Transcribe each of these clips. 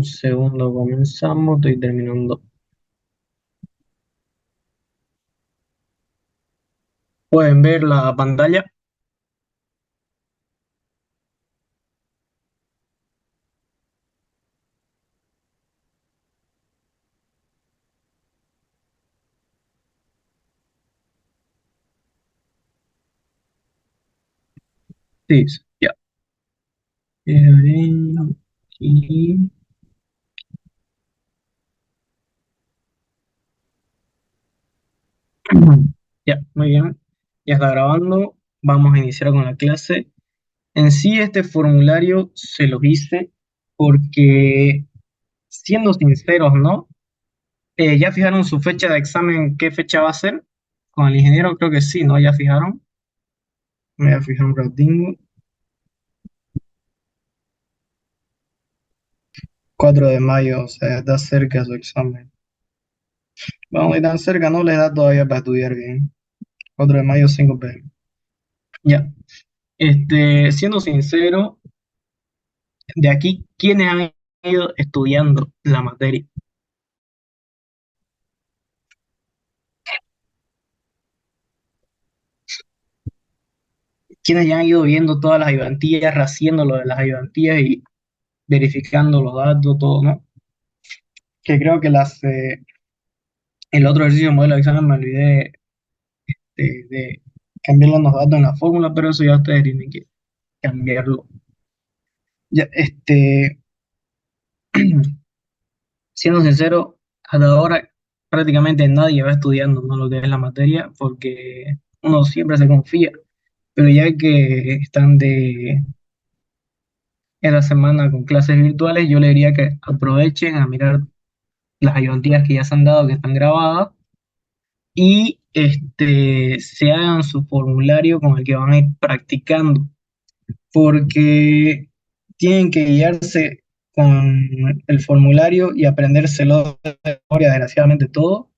un segundo, comenzamos, estoy terminando. ¿Pueden ver la pantalla? Sí, sí, ya. Aquí. Ya, muy bien. Ya está grabando. Vamos a iniciar con la clase. En sí, este formulario se los hice porque, siendo sinceros, ¿no? ¿Ya fijaron su fecha de examen? ¿Qué fecha va a ser? Con el ingeniero creo que sí, ¿no? ¿Ya fijaron? Me voy a fijar un ratingo. 4 de mayo, o sea, está cerca su examen. Bueno, y tan cerca no les da todavía para estudiar bien. 4 de mayo, 5 p.m. Ya. Siendo sincero, de aquí, ¿quiénes han ido estudiando la materia? ¿Quiénes ya han ido viendo todas las ayudantías, haciendo lo de las ayudantías y verificando los datos, todo, ¿no? Que creo que el otro ejercicio de modelo de examen me olvidé de cambiar los datos en la fórmula, pero eso ya ustedes tienen que cambiarlo. Ya, siendo sincero, hasta ahora prácticamente nadie va estudiando, ¿no? Lo que es la materia, porque uno siempre se confía, pero ya que están en la semana con clases virtuales, yo le diría que aprovechen a mirar las ayudantías que ya se han dado, que están grabadas, y se hagan su formulario con el que van a ir practicando, porque tienen que guiarse con el formulario y aprendérselo de memoria, desgraciadamente todo,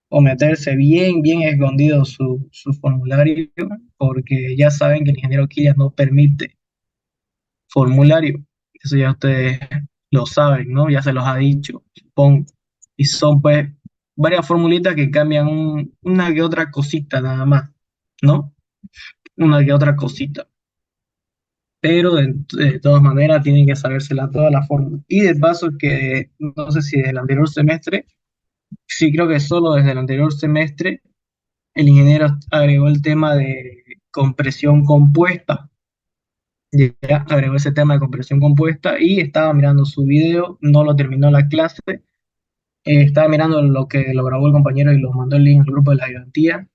o meterse bien, bien escondido su formulario, porque ya saben que el ingeniero Quilla no permite formulario. Eso ya ustedes lo saben, ¿no? Ya se los ha dicho, supongo. Y son pues varias formulitas que cambian una que otra cosita nada más, ¿no? Una que otra cosita. Pero de todas maneras tienen que sabérsela toda la fórmula. Y de paso que no sé si del anterior semestre, sí creo que solo desde el anterior semestre el ingeniero agregó el tema de compresión compuesta. Ya agregó ese tema de compresión compuesta y estaba mirando su video, no lo terminó la clase, estaba mirando lo que lo grabó el compañero y lo mandó el link al grupo de la ayudantía,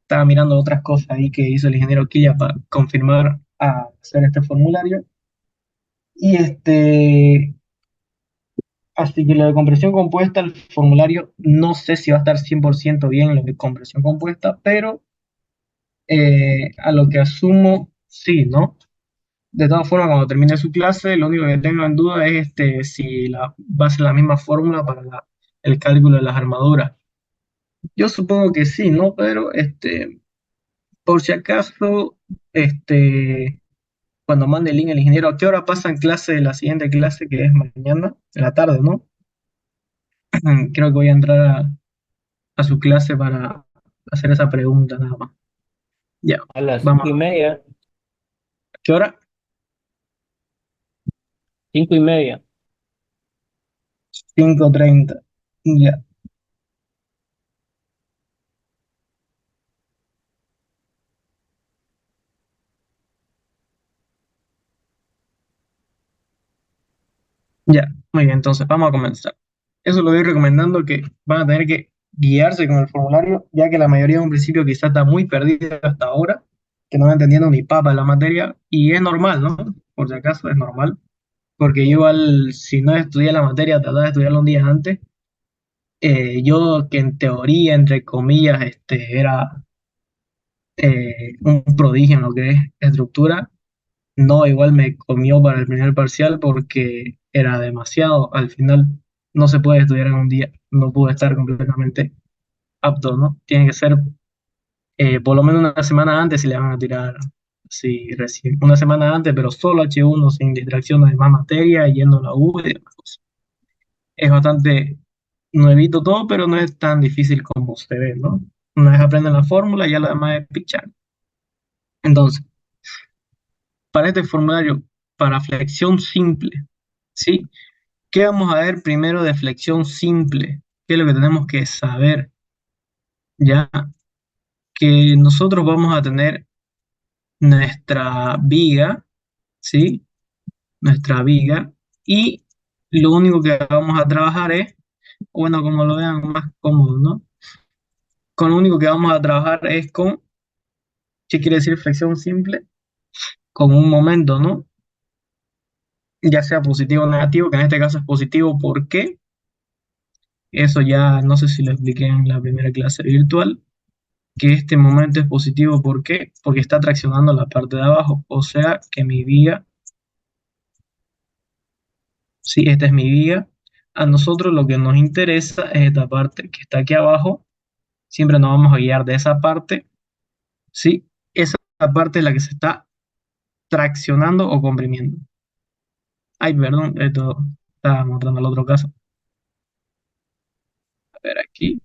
estaba mirando otras cosas ahí que hizo el ingeniero Quilla para confirmar a hacer este formulario. Y así que lo de compresión compuesta, el formulario, no sé si va a estar 100% bien lo de compresión compuesta, pero a lo que asumo, sí, ¿no? De todas formas, cuando termine su clase, lo único que tengo en duda es si va a ser la misma fórmula para el cálculo de las armaduras. Yo supongo que sí, ¿no? Pero por si acaso, este, cuando mande el link el ingeniero, ¿a qué hora pasa en clase la siguiente clase, que es mañana, en la tarde, ¿no? Creo que voy a entrar a su clase para hacer esa pregunta nada más. Ya, A las vamos. 5:30, ¿Qué hora? 5:30. 5:30. Ya, ya. Muy bien, entonces vamos a comenzar. Eso lo voy recomendando que van a tener que guiarse con el formulario, ya que la mayoría de un principio quizá está muy perdida hasta ahora, que no va entendiendo ni papa la materia, y es normal, ¿no? Por si acaso es normal, porque yo igual, si no estudié la materia, trataba de estudiarla un día antes. Yo que en teoría, entre comillas, era un prodigio en lo que es estructura, no, igual me comió para el primer parcial porque era demasiado. Al final no se puede estudiar en un día, no pude estar completamente apto, ¿no? Tiene que ser por lo menos una semana antes si le van a tirar, sí, recién, una semana antes, pero solo H1 sin distracción de más materia, yendo a la U y demás cosas. es bastante nuevito todo, pero no es tan difícil como se ve, ¿no? Una vez aprenden la fórmula, ya lo demás es pichar. Entonces, para este formulario, para flexión simple, ¿sí? ¿Qué vamos a ver primero de flexión simple? ¿Qué es lo que tenemos que saber? Ya que nosotros vamos a tener nuestra viga, ¿sí? Nuestra viga, y lo único que vamos a trabajar es, bueno, como lo vean más cómodo, ¿no? Con lo único que vamos a trabajar es con, ¿qué quiere decir flexión simple? Con un momento, ¿no? Ya sea positivo o negativo, que en este caso es positivo, ¿por qué? Eso ya no sé si lo expliqué en la primera clase virtual, que este momento es positivo, ¿por qué? Porque está traccionando la parte de abajo, o sea que mi viga, sí, esta es mi viga, a nosotros lo que nos interesa es esta parte que está aquí abajo, siempre nos vamos a guiar de esa parte, ¿sí? Esa parte es la que se está traccionando o comprimiendo. Ay, perdón, esto estaba mostrando el otro caso. A ver aquí,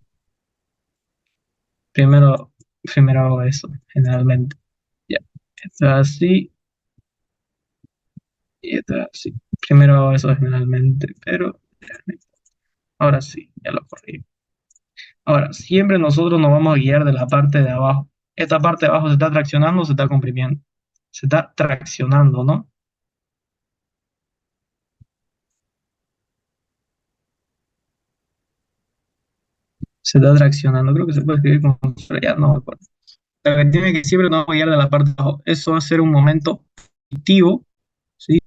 primero, primero hago eso, generalmente. Ya, esto es así y esto es así. Primero hago eso generalmente, pero ahora sí, ya lo corrí. Ahora, siempre nosotros nos vamos a guiar de la parte de abajo. Esta parte de abajo se está traccionando o se está comprimiendo. Se está traccionando, ¿no? Se está traccionando. Creo que se puede escribir con pero ya no me acuerdo. Lo que tiene que siempre nos vamos a guiar de la parte de abajo. Eso va a ser un momento positivo, ¿sí?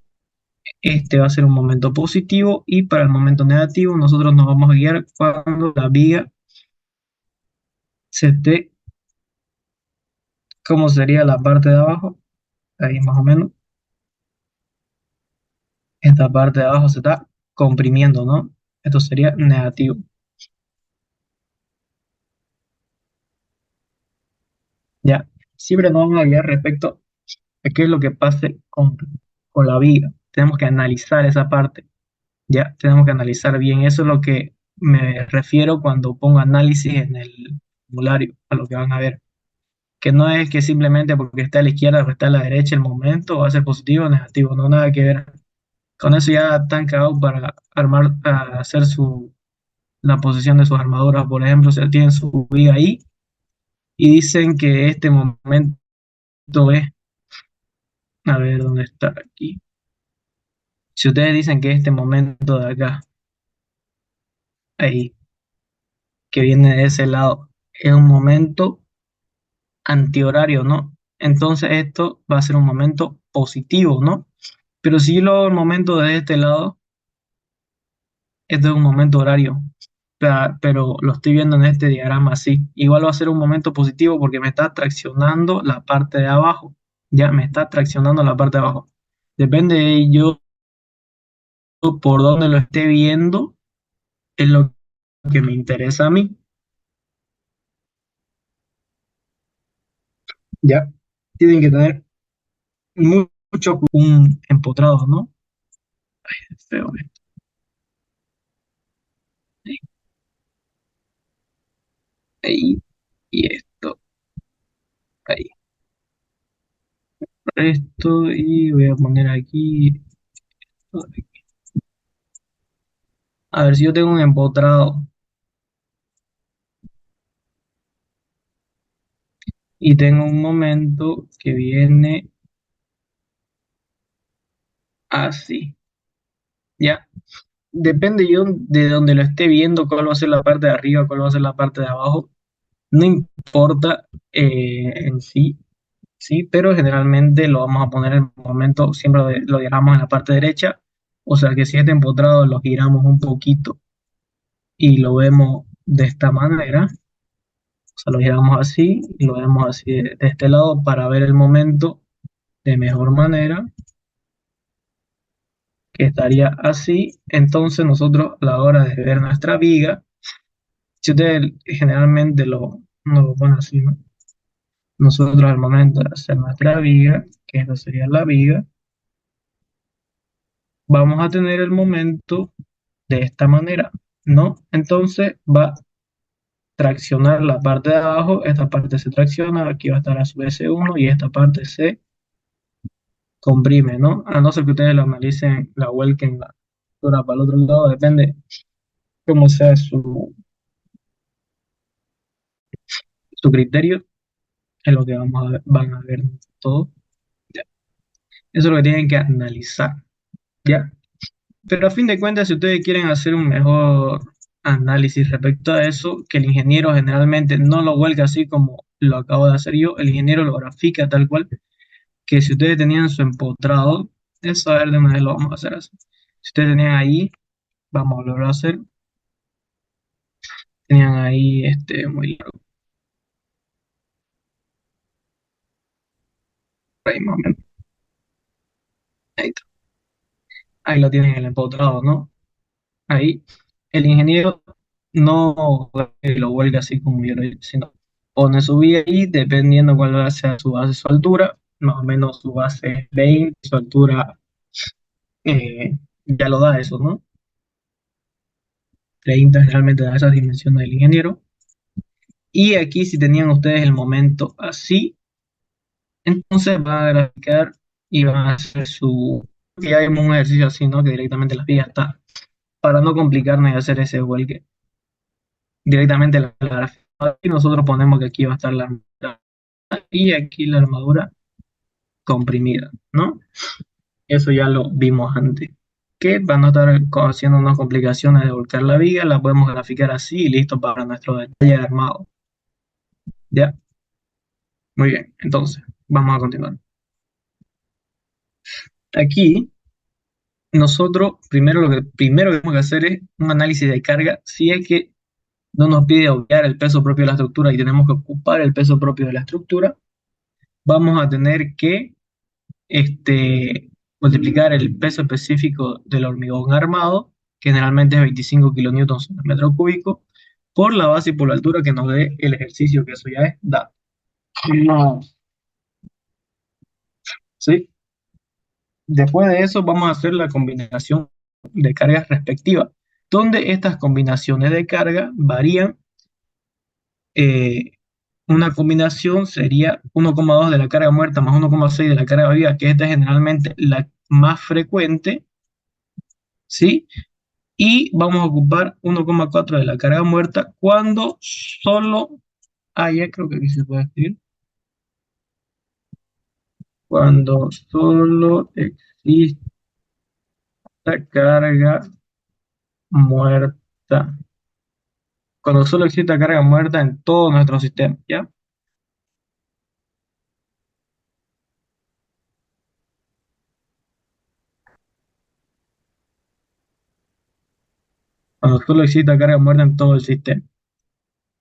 Este va a ser un momento positivo y para el momento negativo nosotros nos vamos a guiar cuando la viga se esté, ¿cómo sería la parte de abajo? Ahí más o menos. Esta parte de abajo se está comprimiendo, ¿no? Esto sería negativo. Ya, siempre nos vamos a guiar respecto a qué es lo que pase con la viga. Tenemos que analizar esa parte, ya, tenemos que analizar bien. Eso es lo que me refiero cuando pongo análisis en el formulario, a lo que van a ver. Que no es que simplemente porque está a la izquierda o está a la derecha el momento va a ser positivo o negativo, no nada que ver. Con eso ya están cagados para armar, a hacer la posición de sus armaduras. Por ejemplo, si tienen su viga ahí y dicen que este momento es, a ver, ¿dónde está aquí? Si ustedes dicen que este momento de acá, ahí, que viene de ese lado, es un momento antihorario, ¿no? Entonces esto va a ser un momento positivo, ¿no? Pero si yo lo hago el momento de este lado, esto es un momento horario, pero lo estoy viendo en este diagrama así. Igual va a ser un momento positivo porque me está traccionando la parte de abajo, ya me está traccionando la parte de abajo. Depende de yo por dónde lo esté viendo, es lo que me interesa a mí. Ya, tienen que tener mucho un empotrado, ¿no? Es feo esto. Ahí, ahí, y ahí. Esto, y voy a poner aquí. A ver si yo tengo un empotrado y tengo un momento que viene así. Ya, depende yo de donde lo esté viendo, cuál va a ser la parte de arriba, cuál va a ser la parte de abajo. No importa en sí, sí, pero generalmente lo vamos a poner en el momento, siempre lo giramos en la parte derecha, o sea que si este empotrado lo giramos un poquito y lo vemos de esta manera, o sea, lo giramos así y lo vemos así de este lado para ver el momento de mejor manera, que estaría así. Entonces nosotros a la hora de ver nuestra viga, si ustedes generalmente no lo ponen así, ¿no? Nosotros al momento de hacer nuestra viga, que esta sería la viga, vamos a tener el momento de esta manera, ¿no? Entonces va a traccionar la parte de abajo, esta parte se tracciona, aquí va a estar a su vez uno y esta parte se comprime, ¿no? A no ser que ustedes lo analicen, la vuelquen la postura para el otro lado, depende cómo sea su criterio, es lo que van a ver todo. ¿Ya? Eso es lo que tienen que analizar, ¿ya? Pero a fin de cuentas, si ustedes quieren hacer un mejor análisis respecto a eso, que el ingeniero generalmente no lo vuelca así como lo acabo de hacer yo, el ingeniero lo grafica tal cual, que si ustedes tenían su empotrado, eso a ver de una vez lo vamos a hacer así. Si ustedes tenían ahí, vamos a volverlo a hacer, tenían ahí muy largo, ahí más o menos, ahí está. Ahí lo tienen el empotrado, ¿no? Ahí el ingeniero no lo vuelve así como yo lo hice, sino pone su vía ahí dependiendo cuál sea su base, su altura, más o menos su base es 20, su altura ya lo da eso, ¿no? 30 generalmente da esas dimensiones del ingeniero. Y aquí si tenían ustedes el momento así, entonces van a graficar y van a hacer que ya vimos un ejercicio así, ¿no? Que directamente la vía está, para no complicarnos y hacer ese vuelque directamente la gráfica. Y nosotros ponemos que aquí va a estar la armadura y aquí la armadura comprimida, ¿no? Eso ya lo vimos antes. Que van a estar haciendo unas complicaciones de volcar la viga, la podemos graficar así y listo para nuestro detalle armado. ¿Ya? Muy bien, entonces, vamos a continuar. Aquí, nosotros primero que tenemos que hacer es un análisis de carga si es que no nos pide obviar el peso propio de la estructura y tenemos que ocupar el peso propio de la estructura, vamos a tener que multiplicar el peso específico del hormigón armado, que generalmente es 25 kilonewtons por metro cúbico, por la base y por la altura que nos dé el ejercicio, que eso ya es dado. No. ¿Sí? Después de eso vamos a hacer la combinación de cargas respectivas, donde estas combinaciones de carga varían. eh, una combinación sería 1,2 de la carga muerta más 1,6 de la carga viva, que esta es generalmente la más frecuente, ¿sí? Y vamos a ocupar 1,4 de la carga muerta cuando solo haya, creo que aquí se puede escribir, cuando solo exista carga muerta, cuando solo exista carga muerta en todo nuestro sistema, ¿ya? Cuando solo exista carga muerta en todo el sistema,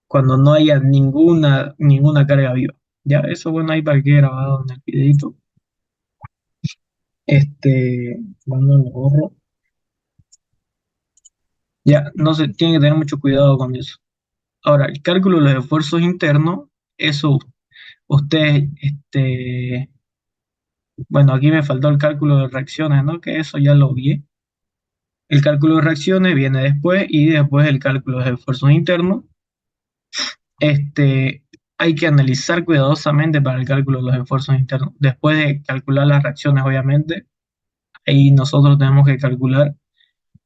cuando no haya ninguna carga viva, ¿ya? Eso, bueno, ahí para que quede grabado en el videito, cuando lo borro, ya, no se tiene que tener mucho cuidado con eso. Ahora, el cálculo de los esfuerzos internos, eso ustedes, bueno, aquí me faltó el cálculo de reacciones, ¿no? Que eso ya lo vi. El cálculo de reacciones viene después y después el cálculo de esfuerzos internos. Este, hay que analizar cuidadosamente para el cálculo de los esfuerzos internos. Después de calcular las reacciones, obviamente, ahí nosotros tenemos que calcular.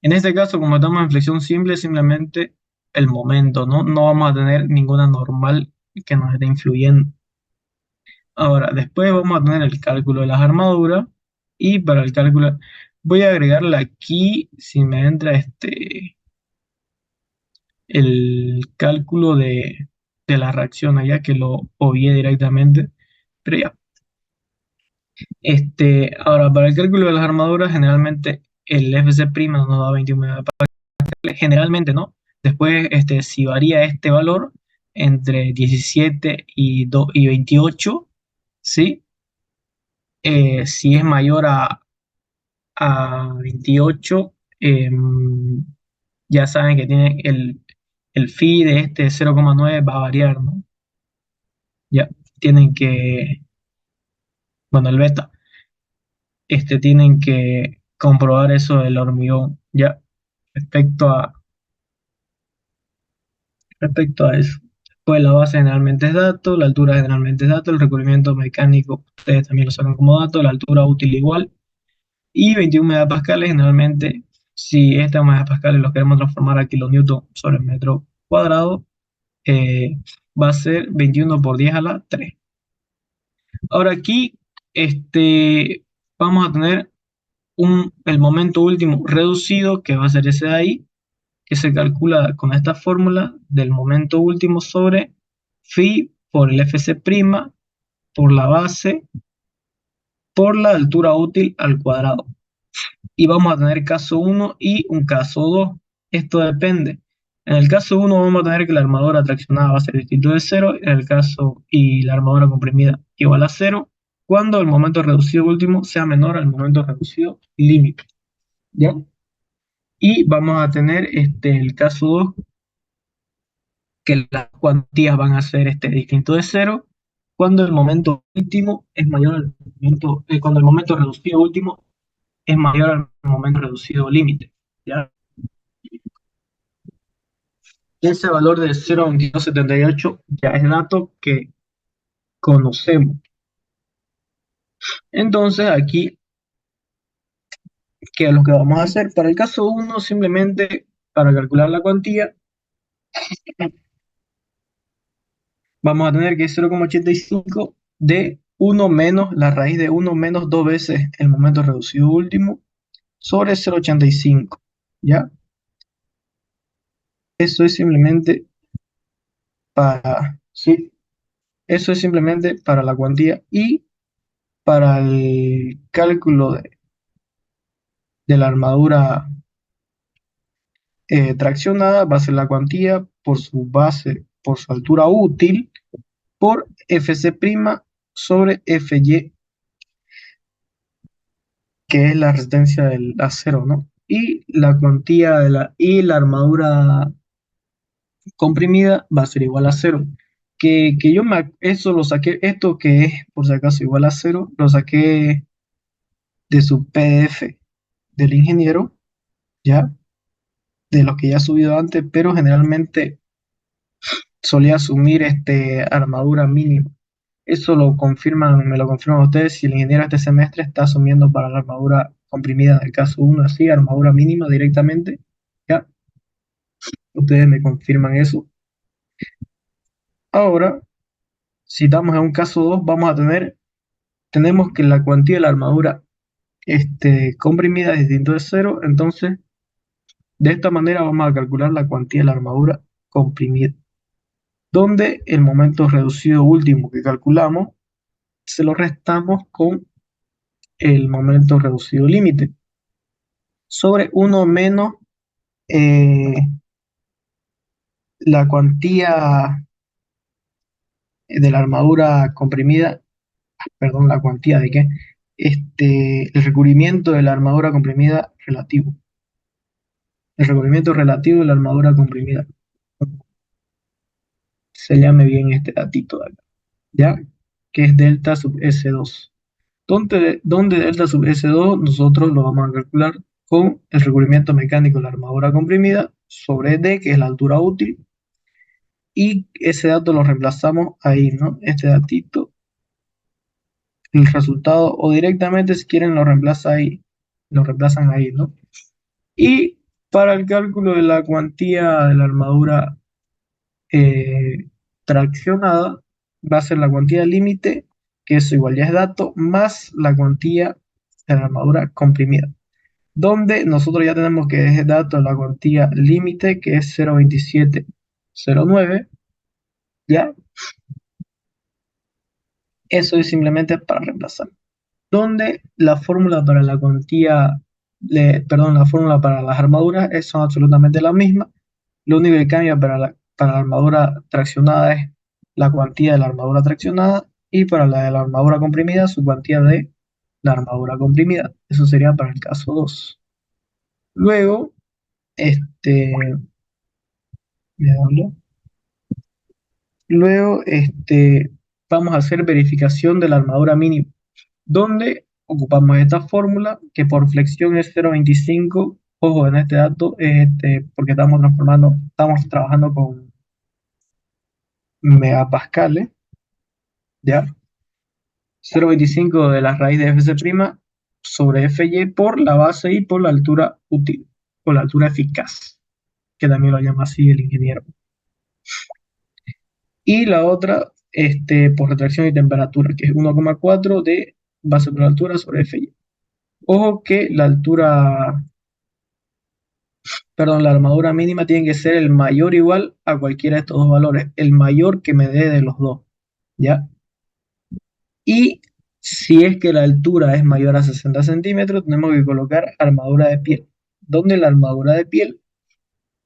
En este caso, como estamos en flexión simple, simplemente el momento, ¿no? No vamos a tener ninguna normal que nos esté influyendo. Ahora, después vamos a tener el cálculo de las armaduras y para el cálculo voy a agregarle aquí, si me entra el cálculo de la reacción allá que lo obvié directamente, pero ya. Ahora, para el cálculo de las armaduras, generalmente el FC' nos da 21 megapascales, generalmente, ¿no? Después, si varía este valor entre 17 y 28, ¿sí? Si es mayor a 28, ya saben que tiene el phi de 0,9 va a variar, ¿no? Ya tienen que, bueno, el beta, tienen que comprobar eso del hormigón, ¿ya? respecto a, respecto a eso. Pues la base generalmente es dato, la altura generalmente es dato, el recubrimiento mecánico ustedes también lo sacan como dato, la altura útil igual, y 21 megapascales generalmente, si estos megapascales los queremos transformar a kilonewton sobre el metro cuadrado, eh, va a ser 21 por 10 a la 3. Ahora aquí vamos a tener el momento último reducido, que va a ser ese de ahí, que se calcula con esta fórmula del momento último sobre phi por el fc' por la base por la altura útil al cuadrado. Y vamos a tener caso 1 y un caso 2. Esto depende. En el caso 1 vamos a tener que la armadura traccionada va a ser distinto de 0, en el caso y la armadura comprimida igual a 0, cuando el momento reducido último sea menor al momento reducido límite. ¿Ya? Y vamos a tener el caso 2, que las cuantías van a ser distinto de 0, cuando el momento último es mayor al momento, cuando el momento reducido último es mayor al momento reducido límite. ¿Ya? Ese valor de 0,2278 ya es dato que conocemos. Entonces aquí, ¿qué es lo que vamos a hacer? Para el caso 1, simplemente para calcular la cuantía, vamos a tener que 0,85 de 1 menos la raíz de 1 menos 2 veces el momento reducido último sobre 0,85. ¿Ya? Eso es simplemente sí, eso es simplemente para la cuantía, y para el cálculo de la armadura traccionada va a ser la cuantía por su base, por su altura útil, por Fc' sobre Fy, que es la resistencia del acero, ¿no? Y la cuantía y la armadura comprimida va a ser igual a cero. Eso lo saqué, esto que es por si acaso igual a cero, lo saqué de su PDF del ingeniero, ¿ya? De los que ya he subido antes, pero generalmente solía asumir armadura mínima. Eso me lo confirman ustedes si el ingeniero este semestre está asumiendo para la armadura comprimida del caso 1, así, armadura mínima directamente. Ya, ustedes me confirman eso. Ahora, si estamos en un caso 2, tenemos que la cuantía de la armadura comprimida es distinto de cero, entonces de esta manera vamos a calcular la cuantía de la armadura comprimida, donde el momento reducido último que calculamos se lo restamos con el momento reducido límite sobre 1 menos eh, la cuantía de la armadura comprimida, perdón, la cuantía de qué, el recubrimiento de la armadura comprimida relativo, el recubrimiento relativo de la armadura comprimida, se llame bien este datito de acá, ¿ya? Que es delta sub S2. Donde delta sub S2 nosotros lo vamos a calcular con el recubrimiento mecánico de la armadura comprimida sobre D, que es la altura útil, y ese dato lo reemplazamos ahí, ¿no? Este datito, el resultado, o directamente si quieren lo reemplazan ahí, ¿no? Y para el cálculo de la cuantía de la armadura eh, traccionada, va a ser la cuantía límite, que eso igual ya es dato, más la cuantía de la armadura comprimida, donde nosotros ya tenemos que es dato la cuantía límite, que es 0,2709, ¿ya? Eso es simplemente para reemplazar. Donde la fórmula para la cuantía, perdón, la fórmula para las armaduras son absolutamente la misma. Lo único que cambia para la armadura traccionada es la cuantía de la armadura traccionada, y para la de la armadura comprimida, su cuantía de la armadura comprimida. Eso sería para el caso 2. Luego, este, veámoslo. Luego, vamos a hacer verificación de la armadura mínima, donde ocupamos esta fórmula que por flexión es 0,25 ojo en este dato, porque estamos trabajando con megapascales, ¿ya? 0,25 de la raíz de Fc' sobre Fy por la base y por la altura útil, por la altura eficaz, que también lo llama así el ingeniero. Y la otra, por retracción y temperatura, que es 1,4 de base por altura sobre Fy. Ojo que la altura, perdón, la armadura mínima tiene que ser el mayor o igual a cualquiera de estos dos valores, el mayor que me dé de los dos, ¿ya? Y si es que la altura es mayor a 60 centímetros, tenemos que colocar armadura de piel, donde la armadura de piel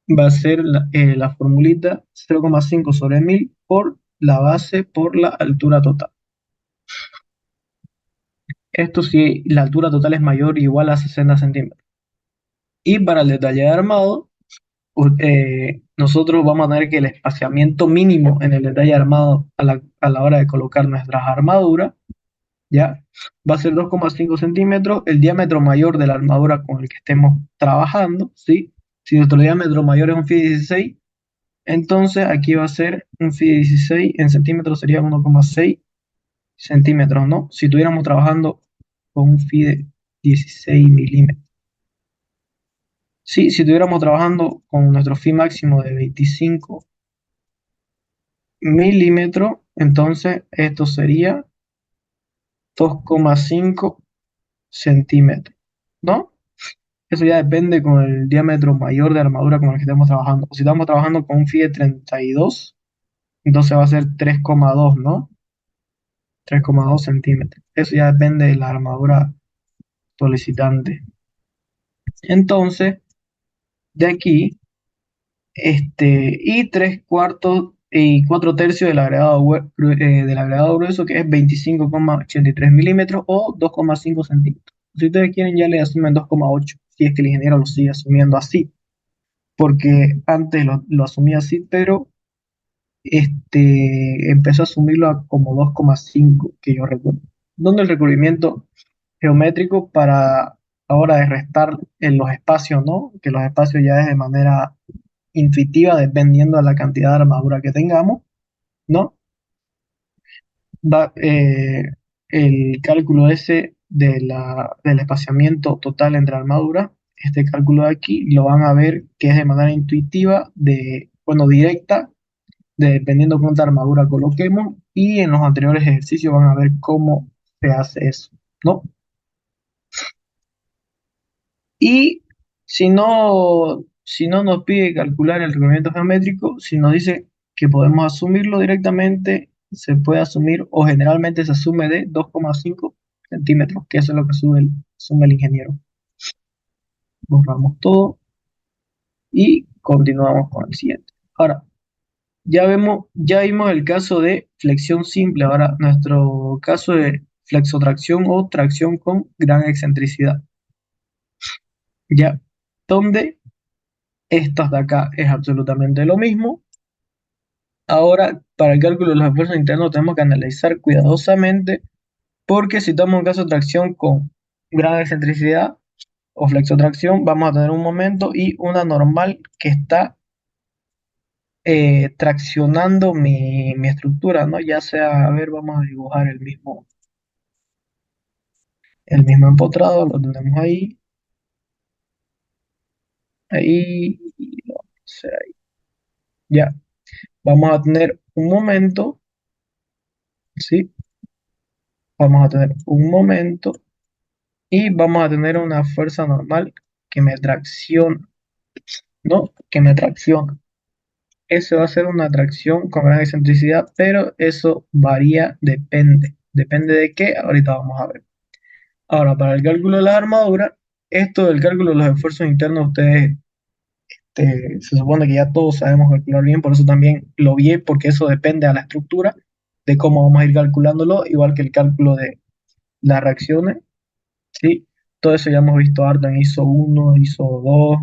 va a ser la formulita 0,5 sobre 1000 por la base por la altura total. Esto si la altura total es mayor o igual a 60 centímetros. Y para el detalle de armado, nosotros vamos a tener que el espaciamiento mínimo en el detalle armado a la hora de colocar nuestras armaduras, ¿ya? Va a ser 2,5 centímetros, el diámetro mayor de la armadura con el que estemos trabajando, ¿sí? Si nuestro diámetro mayor es un FI 16, entonces aquí va a ser un FI 16 en centímetros sería 1,6 centímetros, ¿no? Si estuviéramos trabajando con un FI de 16 milímetros. Sí, si estuviéramos trabajando con nuestro FI máximo de 25 milímetros, entonces esto sería 2,5 centímetros, ¿no? Eso ya depende con el diámetro mayor de armadura con el que estemos trabajando. Si estamos trabajando con un FI de 32, entonces va a ser 3,2, ¿no? 3,2 centímetros. Eso ya depende de la armadura solicitante. Entonces, de aquí, y 3 cuartos y 4 tercios del agregado grueso, que es 25,83 milímetros o 2,5 centímetros. Si ustedes quieren, ya le asumen 2,8, si es que el ingeniero lo sigue asumiendo así, porque antes lo asumía así, pero empezó a asumirlo como 2,5, que yo recuerdo. Donde el recubrimiento geométrico para ahora de restar en los espacios, ¿no? Que los espacios ya es de manera intuitiva dependiendo de la cantidad de armadura que tengamos, ¿no? El cálculo ese del espaciamiento total entre armaduras, este cálculo de aquí lo van a ver que es de manera intuitiva, bueno, directa, dependiendo cuánta armadura coloquemos, y en los anteriores ejercicios van a ver cómo se hace eso, ¿no? Y si no nos pide calcular el recubrimiento geométrico, si nos dice que podemos asumirlo directamente, se puede asumir o generalmente se asume de 2,5 centímetros, que eso es lo que asume el ingeniero. Borramos todo y continuamos con el siguiente. Ahora, ya vimos el caso de flexión simple. Ahora, nuestro caso de flexotracción o tracción con gran excentricidad. Ya, donde estas de acá es absolutamente lo mismo. Ahora, para el cálculo de los esfuerzos internos tenemos que analizar cuidadosamente, porque si tomamos un caso de tracción con gran excentricidad o flexotracción, vamos a tener un momento y una normal que está traccionando mi estructura, ¿no? Ya sea, a ver, vamos a dibujar el mismo empotrado, lo tenemos ahí, ahí, y lo vamos a hacer ahí. Ya, vamos a tener un momento, ¿sí? Vamos a tener un momento y vamos a tener una fuerza normal que me tracciona, ¿no? Que me tracciona. Eso va a ser una tracción con gran excentricidad, pero eso varía, depende. ¿Depende de qué? Ahorita vamos a ver. Ahora, para el cálculo de la armadura, esto del cálculo de los esfuerzos internos, ustedes se supone que ya todos sabemos calcular bien, por eso también lo vi, porque eso depende a la estructura de cómo vamos a ir calculándolo, igual que el cálculo de las reacciones, ¿sí? Todo eso ya hemos visto harto en ISO 1, ISO 2,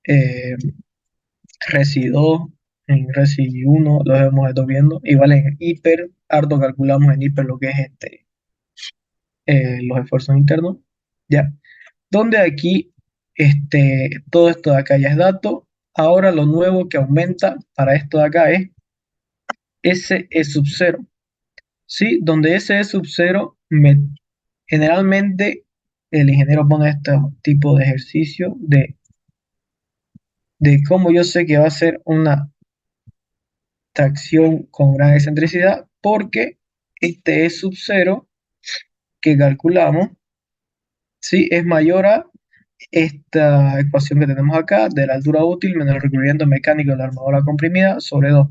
eh, Resi 2, en Resi 1 lo hemos estado viendo, igual en Hiper, harto calculamos en Hiper lo que es los esfuerzos internos, ¿ya? Donde aquí todo esto de acá ya es dato. Ahora lo nuevo que aumenta para esto de acá es S E sub 0, ¿sí? Donde S E sub 0, generalmente el ingeniero pone este tipo de ejercicio de cómo yo sé que va a ser una tracción con gran excentricidad, porque este E sub 0 que calculamos, ¿sí? Es mayor a esta ecuación que tenemos acá de la altura útil menos el recubrimiento mecánico de la armadura comprimida sobre 2,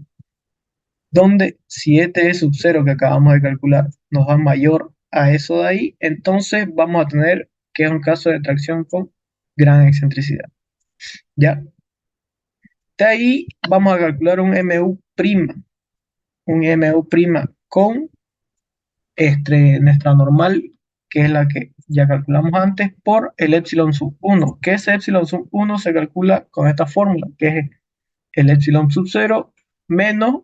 donde si este es sub 0 que acabamos de calcular nos da mayor a eso de ahí, entonces vamos a tener que es un caso de tracción con gran excentricidad. ¿Ya? De ahí vamos a calcular un MU' con nuestra normal, que es la que ya calculamos antes, por el epsilon sub 1, que ese epsilon sub 1 se calcula con esta fórmula, que es el epsilon sub 0 menos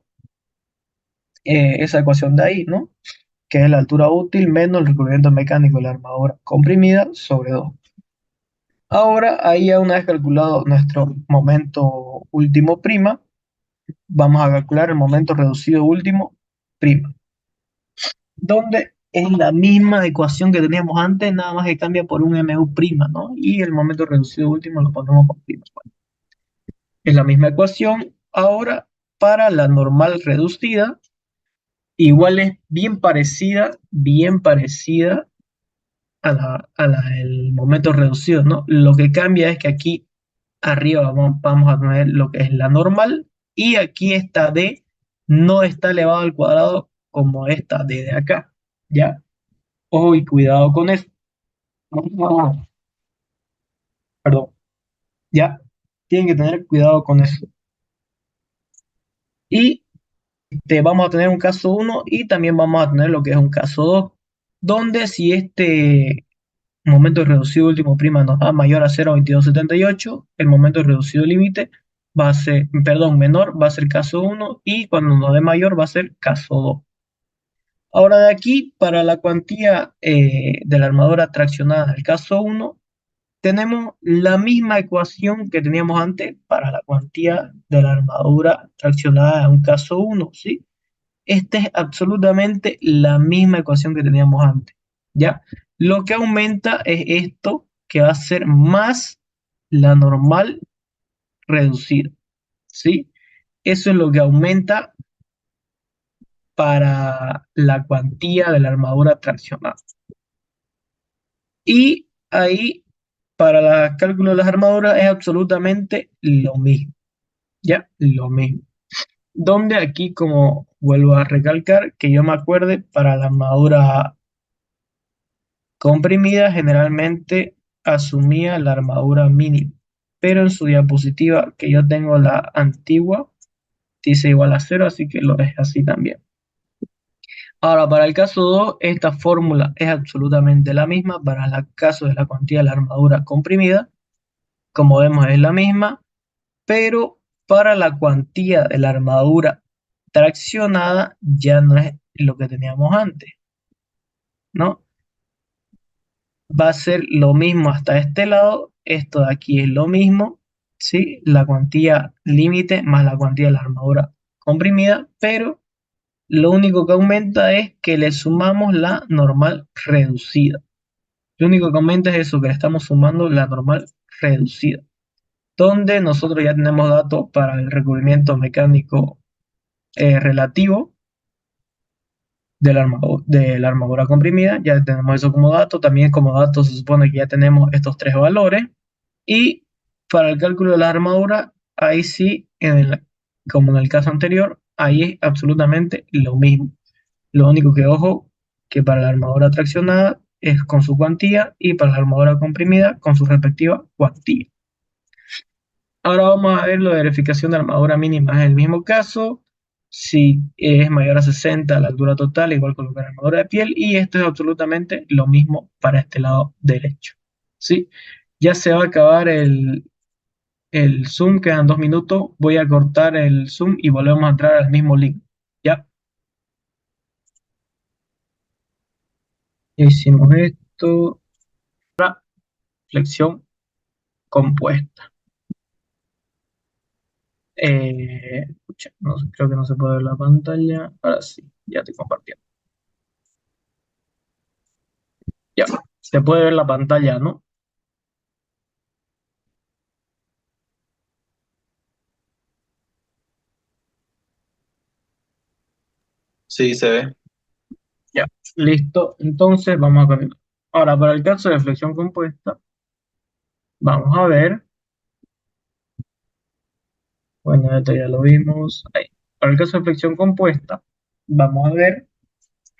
esa ecuación de ahí, ¿no? Que es la altura útil menos el recubrimiento mecánico de la armadura comprimida sobre 2. Ahora, ahí ya una vez calculado nuestro momento último prima, vamos a calcular el momento reducido último prima, donde es la misma ecuación que teníamos antes, nada más que cambia por un MU prima, ¿no? Y el momento reducido último lo ponemos con prima. Bueno, es la misma ecuación. Ahora, para la normal reducida, igual es bien parecida el momento reducido, ¿no? Lo que cambia es que aquí arriba vamos a tener lo que es la normal y aquí esta D no está elevado al cuadrado como esta D de acá, ¿ya? Ojo y cuidado con eso. Perdón, ¿ya? Tienen que tener cuidado con eso. Y vamos a tener un caso uno y también vamos a tener lo que es un caso 2 donde si este momento reducido último prima nos da mayor a 0,2278, el momento reducido límite va a ser, perdón, menor va a ser caso uno y cuando nos dé mayor va a ser caso 2. Ahora de aquí, para la cuantía de la armadura traccionada en el caso uno tenemos la misma ecuación que teníamos antes para la cuantía de la armadura traccionada en un caso uno, ¿sí? Esta es absolutamente la misma ecuación que teníamos antes, ¿ya? Lo que aumenta es esto, que va a ser más la normal reducida, ¿sí? Eso es lo que aumenta para la cuantía de la armadura traccionada. Y ahí, para el cálculo de las armaduras, es absolutamente lo mismo, ¿ya? Lo mismo. Donde aquí, como vuelvo a recalcar, que yo me acuerde, para la armadura comprimida generalmente asumía la armadura mínima, pero en su diapositiva, que yo tengo la antigua, dice igual a cero, así que lo es así también. Ahora, para el caso 2 esta fórmula es absolutamente la misma. Para el caso de la cuantía de la armadura comprimida, como vemos, es la misma, pero para la cuantía de la armadura traccionada ya no es lo que teníamos antes, ¿no? Va a ser lo mismo hasta este lado, esto de aquí es lo mismo, ¿sí? La cuantía límite más la cuantía de la armadura comprimida, pero lo único que aumenta es que le sumamos la normal reducida. Lo único que aumenta es eso, que le estamos sumando la normal reducida, donde nosotros ya tenemos datos para el recubrimiento mecánico relativo de la armadura comprimida, ya tenemos eso como dato, también como dato se supone que ya tenemos estos tres valores, y para el cálculo de la armadura, ahí sí, como en el caso anterior, ahí es absolutamente lo mismo. Lo único que, ojo, que para la armadura traccionada es con su cuantía y para la armadura comprimida con su respectiva cuantía. Ahora vamos a ver la verificación de armadura mínima. Es el mismo caso. Si es mayor a 60 la altura total, igual colocar armadura de piel. Y esto es absolutamente lo mismo para este lado derecho. ¿Sí? Ya se va a acabar el Zoom, quedan 2 minutos. Voy a cortar el Zoom y volvemos a entrar al mismo link. Ya, hicimos esto. Flexión. compuesta. Pucha, creo que no se puede ver la pantalla. Ahora sí, ya te compartí. Ya, se puede ver la pantalla, ¿no? Sí, se ve. Ya, listo. Entonces vamos a continuar. Ahora, para el caso de flexión compuesta, vamos a ver. Bueno, esto ya lo vimos. Ahí. Para el caso de flexión compuesta, vamos a ver.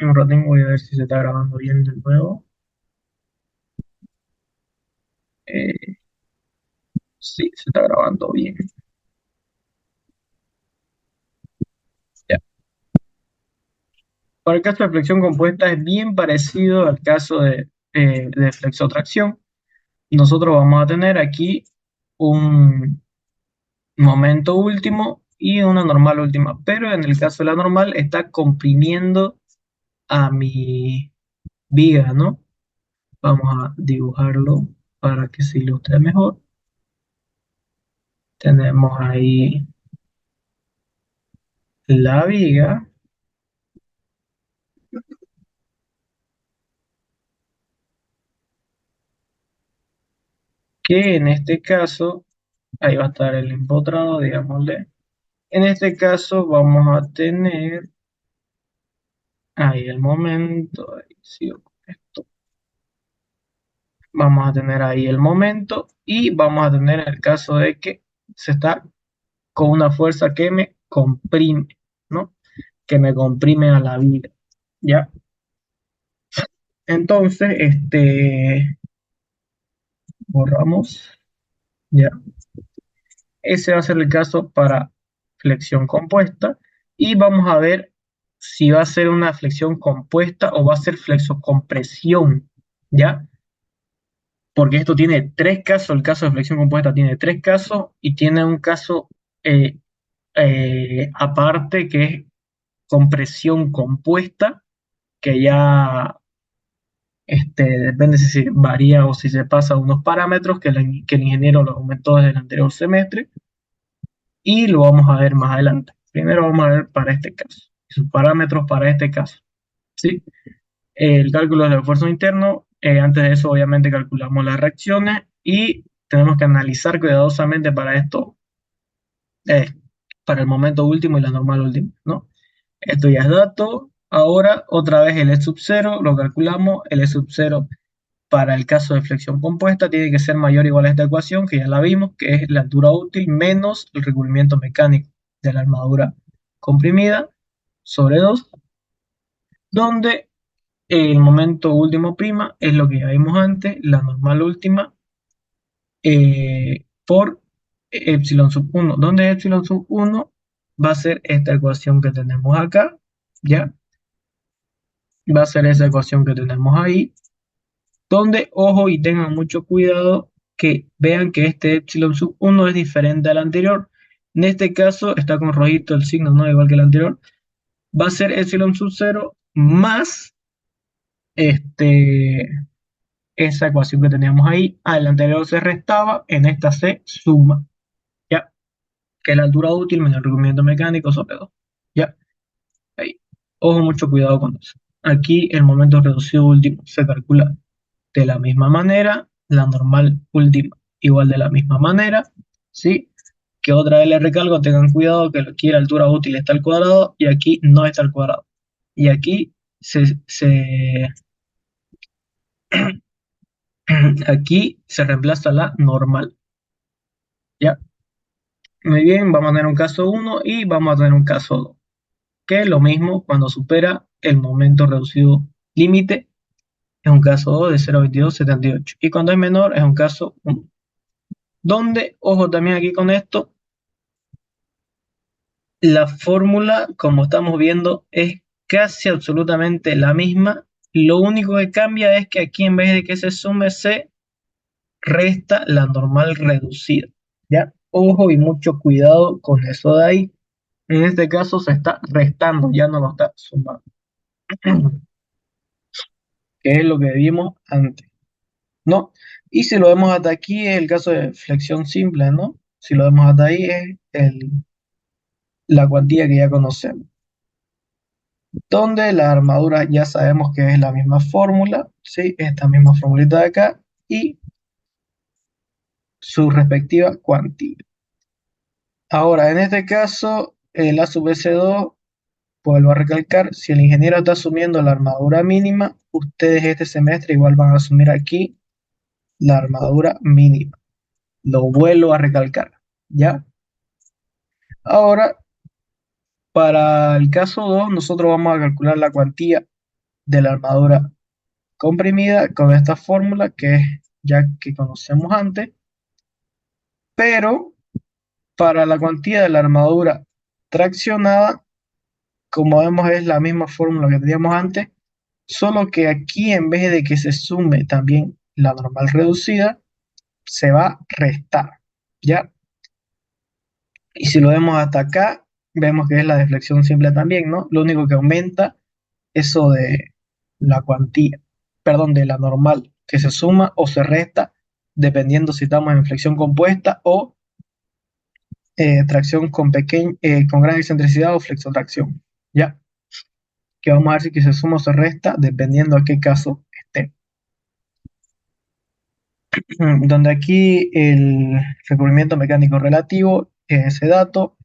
Un ratín voy a ver si se está grabando bien de nuevo. Eh, sí, se está grabando bien. Ya. Para el caso de flexión compuesta es bien parecido al caso de flexotracción. Nosotros vamos a tener aquí un momento último y una normal última, pero en el caso de la normal está comprimiendo a mi viga, ¿no? Vamos a dibujarlo para que se ilustre mejor. Tenemos ahí la viga, que en este caso, ahí va a estar el empotrado, digámosle. En este caso vamos a tener ahí el momento, ahí sigo con esto. Vamos a tener ahí el momento y vamos a tener el caso de que se está con una fuerza que me comprime, ¿no? Que me comprime a la vida, ¿ya? Entonces, borramos, ¿ya? Ese va a ser el caso para flexión compuesta y vamos a ver si va a ser una flexión compuesta o va a ser flexocompresión, ¿ya? Porque esto tiene tres casos, el caso de flexión compuesta tiene tres casos y tiene un caso eh, aparte que es compresión compuesta, que ya depende si se varía o si se pasa unos parámetros que el ingeniero lo aumentó desde el anterior semestre y lo vamos a ver más adelante. Primero vamos a ver para este caso, sus parámetros para este caso, ¿sí? El cálculo del esfuerzo interno, antes de eso obviamente calculamos las reacciones y tenemos que analizar cuidadosamente para esto, eh, para el momento último y la normal última, ¿no? Esto ya es dato. Ahora, otra vez el E sub 0, lo calculamos. El E sub 0 para el caso de flexión compuesta tiene que ser mayor o igual a esta ecuación, que ya la vimos, que es la altura útil menos el recubrimiento mecánico de la armadura comprimida sobre 2, donde el momento último prima es lo que ya vimos antes, la normal última por epsilon sub 1, donde epsilon sub 1 va a ser esta ecuación que tenemos acá, ¿ya? Va a ser esa ecuación que tenemos ahí, donde, ojo y tengan mucho cuidado, que vean que este epsilon sub 1 es diferente al anterior. En este caso está con rojito el signo, no igual que el anterior. Va a ser epsilon sub 0 más este, esa ecuación que teníamos ahí. Al anterior se restaba, en esta se suma, ¿ya? Que es la altura útil menos el recubrimiento mecánico sobre 2. ¿Ya? Ahí. Ojo, mucho cuidado con eso. Aquí el momento reducido último se calcula de la misma manera, la normal última igual de la misma manera, ¿sí? Que otra vez les recalco, tengan cuidado que aquí la altura útil está al cuadrado y aquí no está al cuadrado. Y aquí aquí se reemplaza la normal, ¿ya? Muy bien, vamos a tener un caso uno y vamos a tener un caso 2, que es lo mismo cuando supera el momento reducido límite, es un caso 2 de 0,2278. Y cuando es menor es un caso 1. Donde, ojo también aquí con esto, la fórmula, como estamos viendo, es casi absolutamente la misma. Lo único que cambia es que aquí en vez de que se sume, se resta la normal reducida. ¿Ya? Ojo y mucho cuidado con eso de ahí. En este caso se está restando, ya no lo está sumando. Que es lo que vimos antes. ¿no? Y si lo vemos hasta aquí es el caso de flexión simple, ¿no? Si lo vemos hasta ahí es la cuantía que ya conocemos. Donde la armadura ya sabemos que es la misma fórmula, ¿sí? Esta misma formulita de acá y su respectiva cuantía. Ahora, en este caso, el A sub S2, vuelvo a recalcar, si el ingeniero está asumiendo la armadura mínima, ustedes este semestre igual van a asumir aquí la armadura mínima. Lo vuelvo a recalcar, ¿ya? Ahora, para el caso 2 nosotros vamos a calcular la cuantía de la armadura comprimida con esta fórmula que es ya que conocemos antes, pero para la cuantía de la armadura traccionada, como vemos es la misma fórmula que teníamos antes, solo que aquí en vez de que se sume también la normal reducida, se va a restar, ¿ya? Y si lo vemos hasta acá, vemos que es la deflexión simple también, ¿no? Lo único que aumenta eso de la cuantía, perdón, de la normal, que se suma o se resta, dependiendo si estamos en flexión compuesta o tracción con gran excentricidad o flexotracción, ¿ya? Que vamos a ver si que se suma o se resta, dependiendo a qué caso esté. Donde aquí el recubrimiento mecánico relativo es ese dato.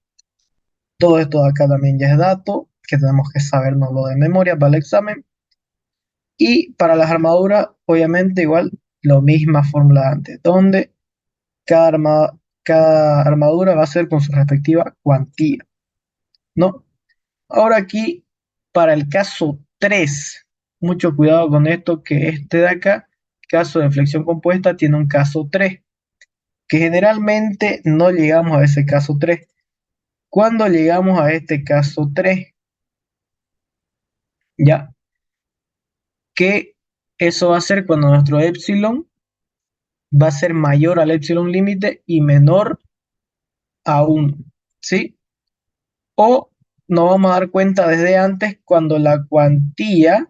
Todo esto de acá también ya es dato, que tenemos que sabernoslo de memoria para el examen. Y para las armaduras, obviamente, igual, la misma fórmula de antes, donde cada armadura va a ser con su respectiva cuantía, ¿no? Ahora aquí, para el caso 3 mucho cuidado con esto, que este de acá, caso de flexión compuesta, tiene un caso 3 que generalmente no llegamos a ese caso 3. Cuando llegamos a este caso 3, ya que eso va a ser cuando nuestro epsilon va a ser mayor al epsilon límite y menor a 1, ¿sí? O nos vamos a dar cuenta desde antes cuando la cuantía,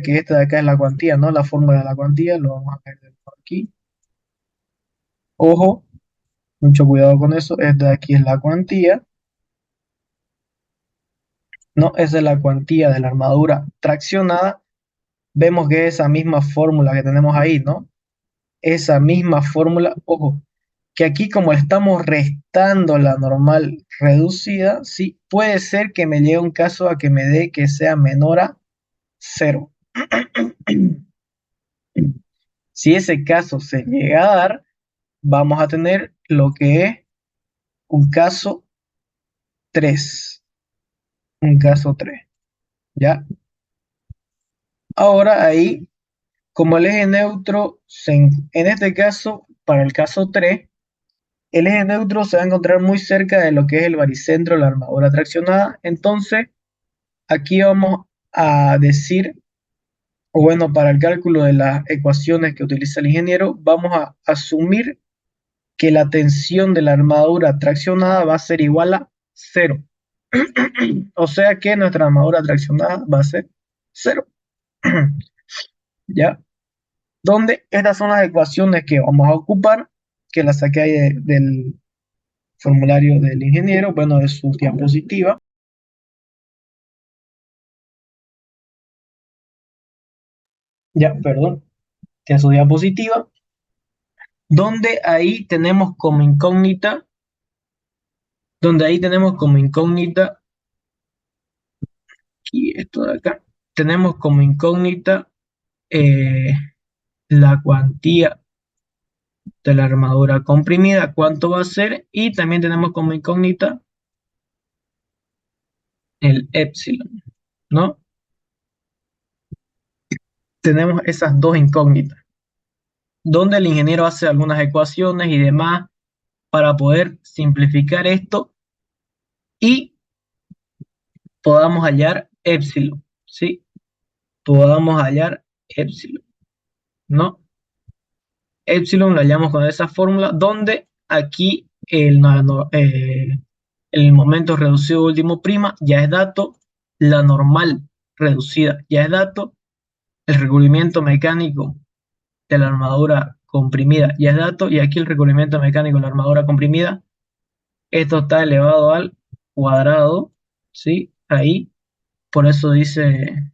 que esta de acá es la cuantía, ¿no? La fórmula de la cuantía, lo vamos a ver por aquí. Ojo, mucho cuidado con eso, esta de aquí es la cuantía, ¿no? Esa es la cuantía de la armadura traccionada. Vemos que esa misma fórmula que tenemos ahí, ¿no? Esa misma fórmula, ojo, que aquí como estamos restando la normal reducida, sí, puede ser que me llegue un caso a que me dé que sea menor a 0. Si ese caso se llega a dar, vamos a tener lo que es un caso 3, un caso 3, ¿ya? Ahora ahí, como el eje neutro, en este caso, para el caso 3, el eje neutro se va a encontrar muy cerca de lo que es el baricentro de la armadura traccionada. Entonces, aquí vamos a decir, o bueno, para el cálculo de las ecuaciones que utiliza el ingeniero, vamos a asumir que la tensión de la armadura traccionada va a ser igual a 0. O sea que nuestra armadura traccionada va a ser 0. ¿Ya? Donde estas son las ecuaciones que vamos a ocupar, que las saqué ahí del formulario del ingeniero, bueno, de su diapositiva. Ya, perdón, de su diapositiva, donde ahí tenemos como incógnita, donde ahí tenemos como incógnita, y esto de acá, tenemos como incógnita eh, la cuantía de la armadura comprimida, cuánto va a ser, y también tenemos como incógnita el epsilon, ¿no? Tenemos esas dos incógnitas, donde el ingeniero hace algunas ecuaciones y demás para poder simplificar esto y podamos hallar epsilon, ¿sí? Podamos hallar epsilon, ¿no? Epsilon lo hallamos con esa fórmula, donde aquí el momento reducido último prima ya es dato, la normal reducida ya es dato, El recubrimiento mecánico de la armadura comprimida ya es dato, y aquí el recubrimiento mecánico de la armadura comprimida, esto está elevado al cuadrado, ¿sí? Ahí, por eso dice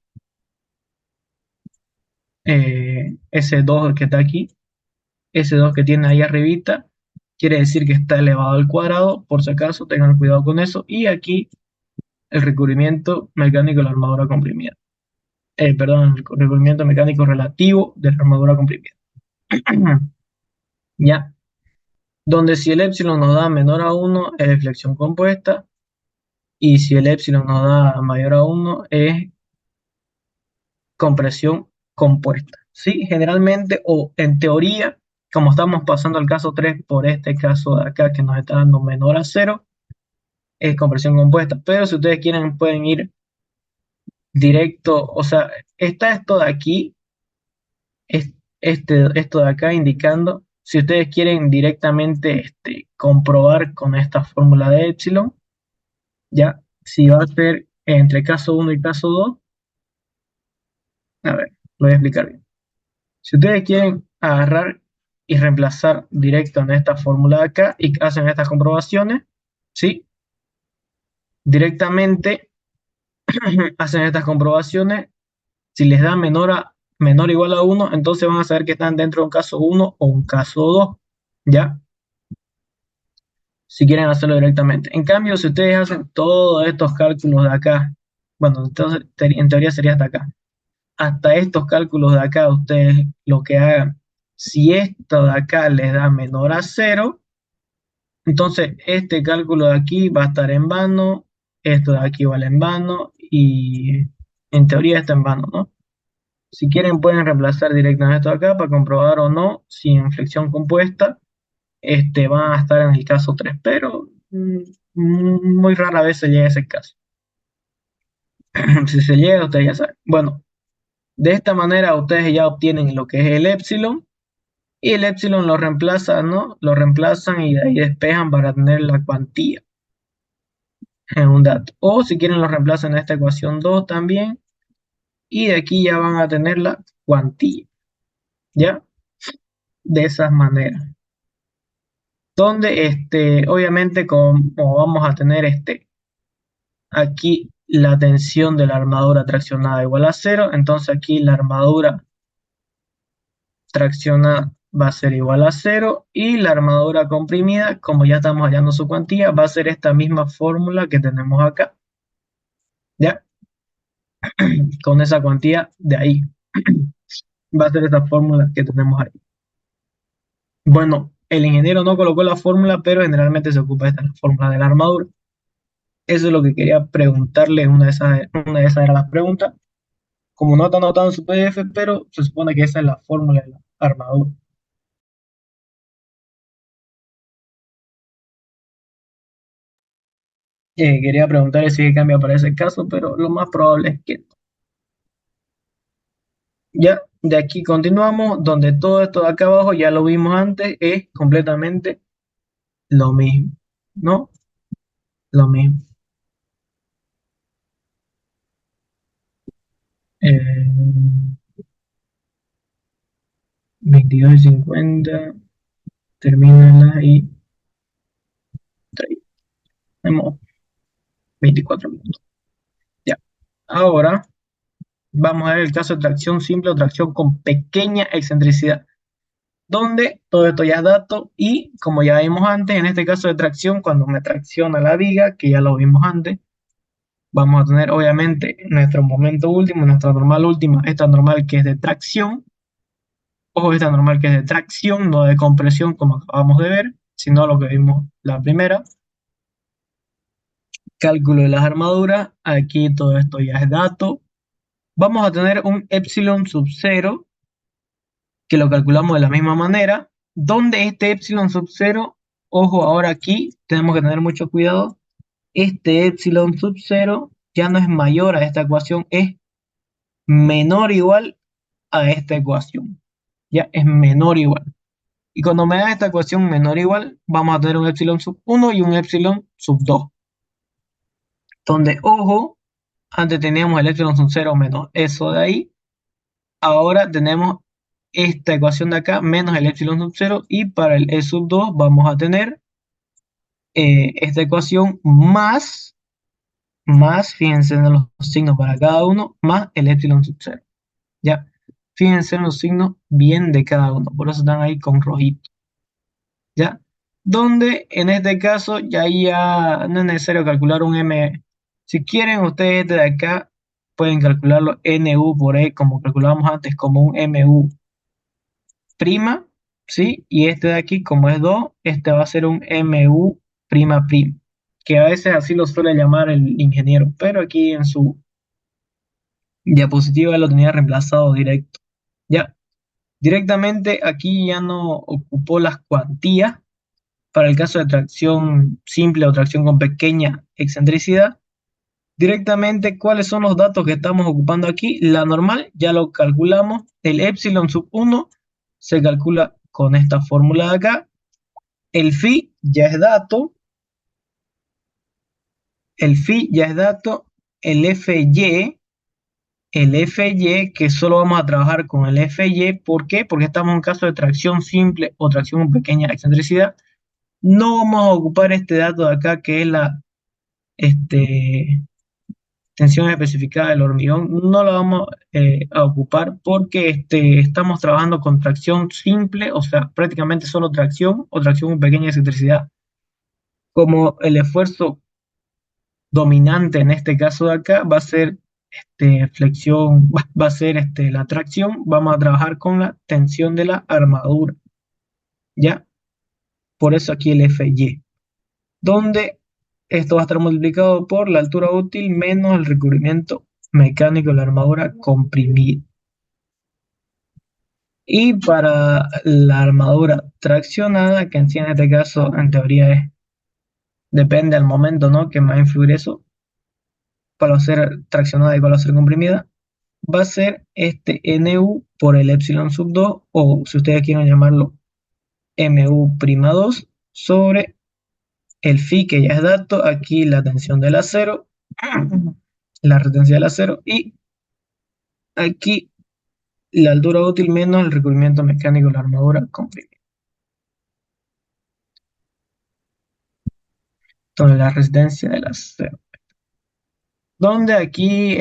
ese 2 que está aquí, ese 2 que tiene ahí arribita, quiere decir que está elevado al cuadrado, por si acaso, tengan cuidado con eso, y aquí el recubrimiento mecánico de la armadura comprimida. Perdón, el recubrimiento mecánico relativo de la armadura comprimida. ¿Ya? Donde si el épsilon nos da menor a 1 es de flexión compuesta, y si el épsilon nos da mayor a 1 es compresión compuesta. ¿Sí? Generalmente, o en teoría, como estamos pasando al caso 3 por este caso de acá que nos está dando menor a 0, es compresión compuesta. Pero si ustedes quieren, pueden ir directo, o sea, está esto de aquí, es esto de acá indicando, si ustedes quieren directamente comprobar con esta fórmula de épsilon, ya, si va a ser entre caso 1 y caso 2, a ver, lo voy a explicar bien. Si ustedes quieren agarrar y reemplazar directo en esta fórmula de acá y hacen estas comprobaciones, ¿sí? Directamente hacen estas comprobaciones, si les da menor o igual a 1, entonces van a saber que están dentro de un caso 1 o un caso 2, ¿ya? Si quieren hacerlo directamente. En cambio, si ustedes hacen todos estos cálculos de acá, bueno, entonces en teoría sería hasta acá. Hasta estos cálculos de acá, ustedes lo que hagan, si esto de acá les da menor a 0, entonces este cálculo de aquí va a estar en vano, esto de aquí vale en vano y en teoría está en vano, ¿no? Si quieren pueden reemplazar directamente esto de acá para comprobar o no si en flexión compuesta van a estar en el caso 3, pero muy rara vez se llega a ese caso. Si se llega, ustedes ya saben. Bueno, de esta manera ustedes ya obtienen lo que es el épsilon, y el épsilon lo reemplazan, ¿no? Lo reemplazan y de ahí despejan para tener la cuantía en un dato. O si quieren lo reemplazan en esta ecuación 2 también, y de aquí ya van a tener la cuantía, ¿ya? De esas maneras. Donde, obviamente, como vamos a tener aquí la tensión de la armadura traccionada igual a 0, entonces aquí la armadura traccionada va a ser igual a 0, y la armadura comprimida, como ya estamos hallando su cuantía, va a ser esta misma fórmula que tenemos acá, ¿ya? Con esa cuantía de ahí. Va a ser esta fórmula que tenemos ahí. Bueno, el ingeniero no colocó la fórmula, pero generalmente se ocupa esta la fórmula de la armadura. Eso es lo que quería preguntarle, una de esas era las preguntas. Como no está anotado en su PDF, pero se supone que esa es la fórmula de la armadura. Quería preguntarle si cambia para ese caso, pero lo más probable es que no. Ya, de aquí continuamos, donde todo esto de acá abajo, ya lo vimos antes, es completamente lo mismo, ¿no? Lo mismo. Eh, 22:50, termina y tenemos 24 minutos. Ya. Ahora vamos a ver el caso de tracción simple o tracción con pequeña excentricidad, donde todo esto ya es dato, y como ya vimos antes, en este caso de tracción, cuando me tracciona la viga, que ya lo vimos antes, vamos a tener obviamente nuestro momento último, nuestra normal última, esta normal que es de tracción, o esta normal que es de tracción, no de compresión como acabamos de ver, sino lo que vimos la primera. Cálculo de las armaduras, aquí todo esto ya es dato. Vamos a tener un epsilon sub 0, que lo calculamos de la misma manera, donde este epsilon sub 0, ojo, ahora aquí tenemos que tener mucho cuidado, este epsilon sub 0 ya no es mayor a esta ecuación, es menor o igual a esta ecuación, ya es menor o igual. Y cuando me da esta ecuación menor o igual, vamos a tener un epsilon sub 1 y un epsilon sub 2, donde, ojo, antes teníamos el epsilon sub 0 menos eso de ahí, ahora tenemos esta ecuación de acá menos el epsilon sub 0 y para el E sub 2 vamos a tener esta ecuación más, fíjense en los signos para cada uno, más el epsilon sub 0. Ya, fíjense en los signos bien de cada uno, por eso están ahí con rojito. ¿Ya? Donde en este caso ya no es necesario calcular un M. Si quieren ustedes este de acá, pueden calcularlo NU por E, como calculábamos antes, como un MU prima, ¿sí? Y este de aquí, como es 2 este va a ser un MU prima prima, que a veces así lo suele llamar el ingeniero, pero aquí en su diapositiva lo tenía reemplazado directo. Ya, directamente aquí ya no ocupó las cuantías para el caso de tracción simple o tracción con pequeña excentricidad. Directamente, ¿cuáles son los datos que estamos ocupando aquí? La normal ya lo calculamos. El epsilon sub 1 se calcula con esta fórmula de acá. El phi ya es dato. El phi ya es dato. El fy, que solo vamos a trabajar con el fy. ¿Por qué? Porque estamos en un caso de tracción simple o tracción con pequeña excentricidad. No vamos a ocupar este dato de acá que es la este, tensión especificada del hormigón, no lo vamos a ocupar porque estamos trabajando con tracción simple, o sea, prácticamente solo tracción o tracción con pequeña excentricidad. Como el esfuerzo dominante en este caso de acá va a ser flexión, va a ser la tracción, vamos a trabajar con la tensión de la armadura, ¿ya? Por eso aquí el FY, donde esto va a estar multiplicado por la altura útil menos el recubrimiento mecánico de la armadura comprimida. Y para la armadura traccionada, que en sí en este caso en teoría depende del momento, ¿no? Que va a influir eso, para ser traccionada y para ser comprimida, va a ser este NU por el epsilon sub 2 o si ustedes quieren llamarlo MU prima 2 sobre el phi que ya es dato, aquí la tensión del acero, la resistencia del acero y aquí la altura útil menos el recubrimiento mecánico de la armadura comprimida. Entonces la resistencia del acero. Donde aquí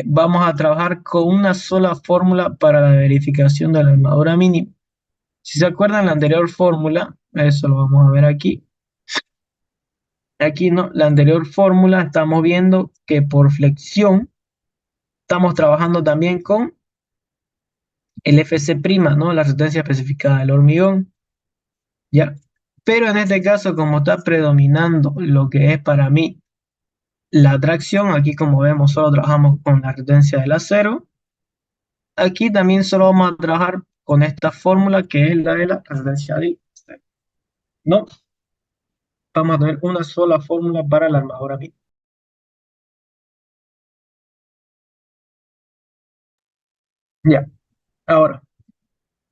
vamos a trabajar con una sola fórmula para la verificación de la armadura mínima. Si se acuerdan la anterior fórmula, eso lo vamos a ver aquí. Aquí no, la anterior fórmula estamos viendo que por flexión estamos trabajando también con el FC', ¿no? La resistencia especificada del hormigón, ¿ya? Pero en este caso, como está predominando lo que es para mí la tracción, aquí como vemos solo trabajamos con la resistencia del acero. Aquí también solo vamos a trabajar con esta fórmula que es la de la resistencia del acero, ¿no? Vamos a tener una sola fórmula para la armadura mínima. Ya, ahora,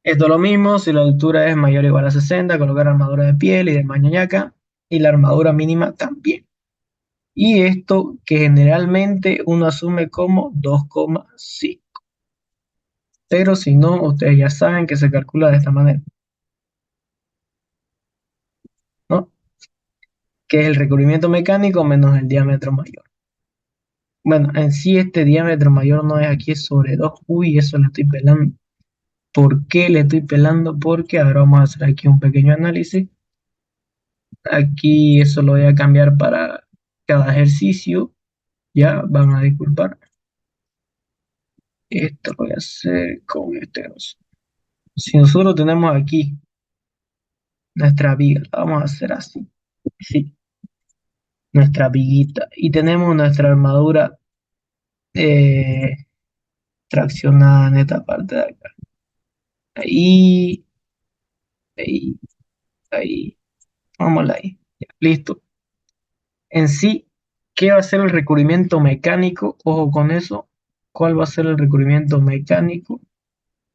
esto es lo mismo, si la altura es mayor o igual a 60, colocar armadura de piel y de mañañaca, y la armadura mínima también. Y esto que generalmente uno asume como 2,5. Pero si no, ustedes ya saben que se calcula de esta manera, ¿no? Que es el recubrimiento mecánico menos el diámetro mayor. Bueno, en sí este diámetro mayor no es aquí, es sobre 2. Uy, eso le estoy pelando. ¿Por qué le estoy pelando? Porque ahora vamos a hacer aquí un pequeño análisis. Aquí eso lo voy a cambiar para cada ejercicio. Ya, van a disculpar. Esto lo voy a hacer con este grosor. Si nosotros tenemos aquí nuestra viga, la vamos a hacer así. Sí, nuestra viguita. Y tenemos nuestra armadura eh, traccionada en esta parte de acá. Ahí, ahí, ahí. Vámonos ahí. Ya, listo. En sí, ¿qué va a ser el recubrimiento mecánico? Ojo con eso. ¿Cuál va a ser el recubrimiento mecánico?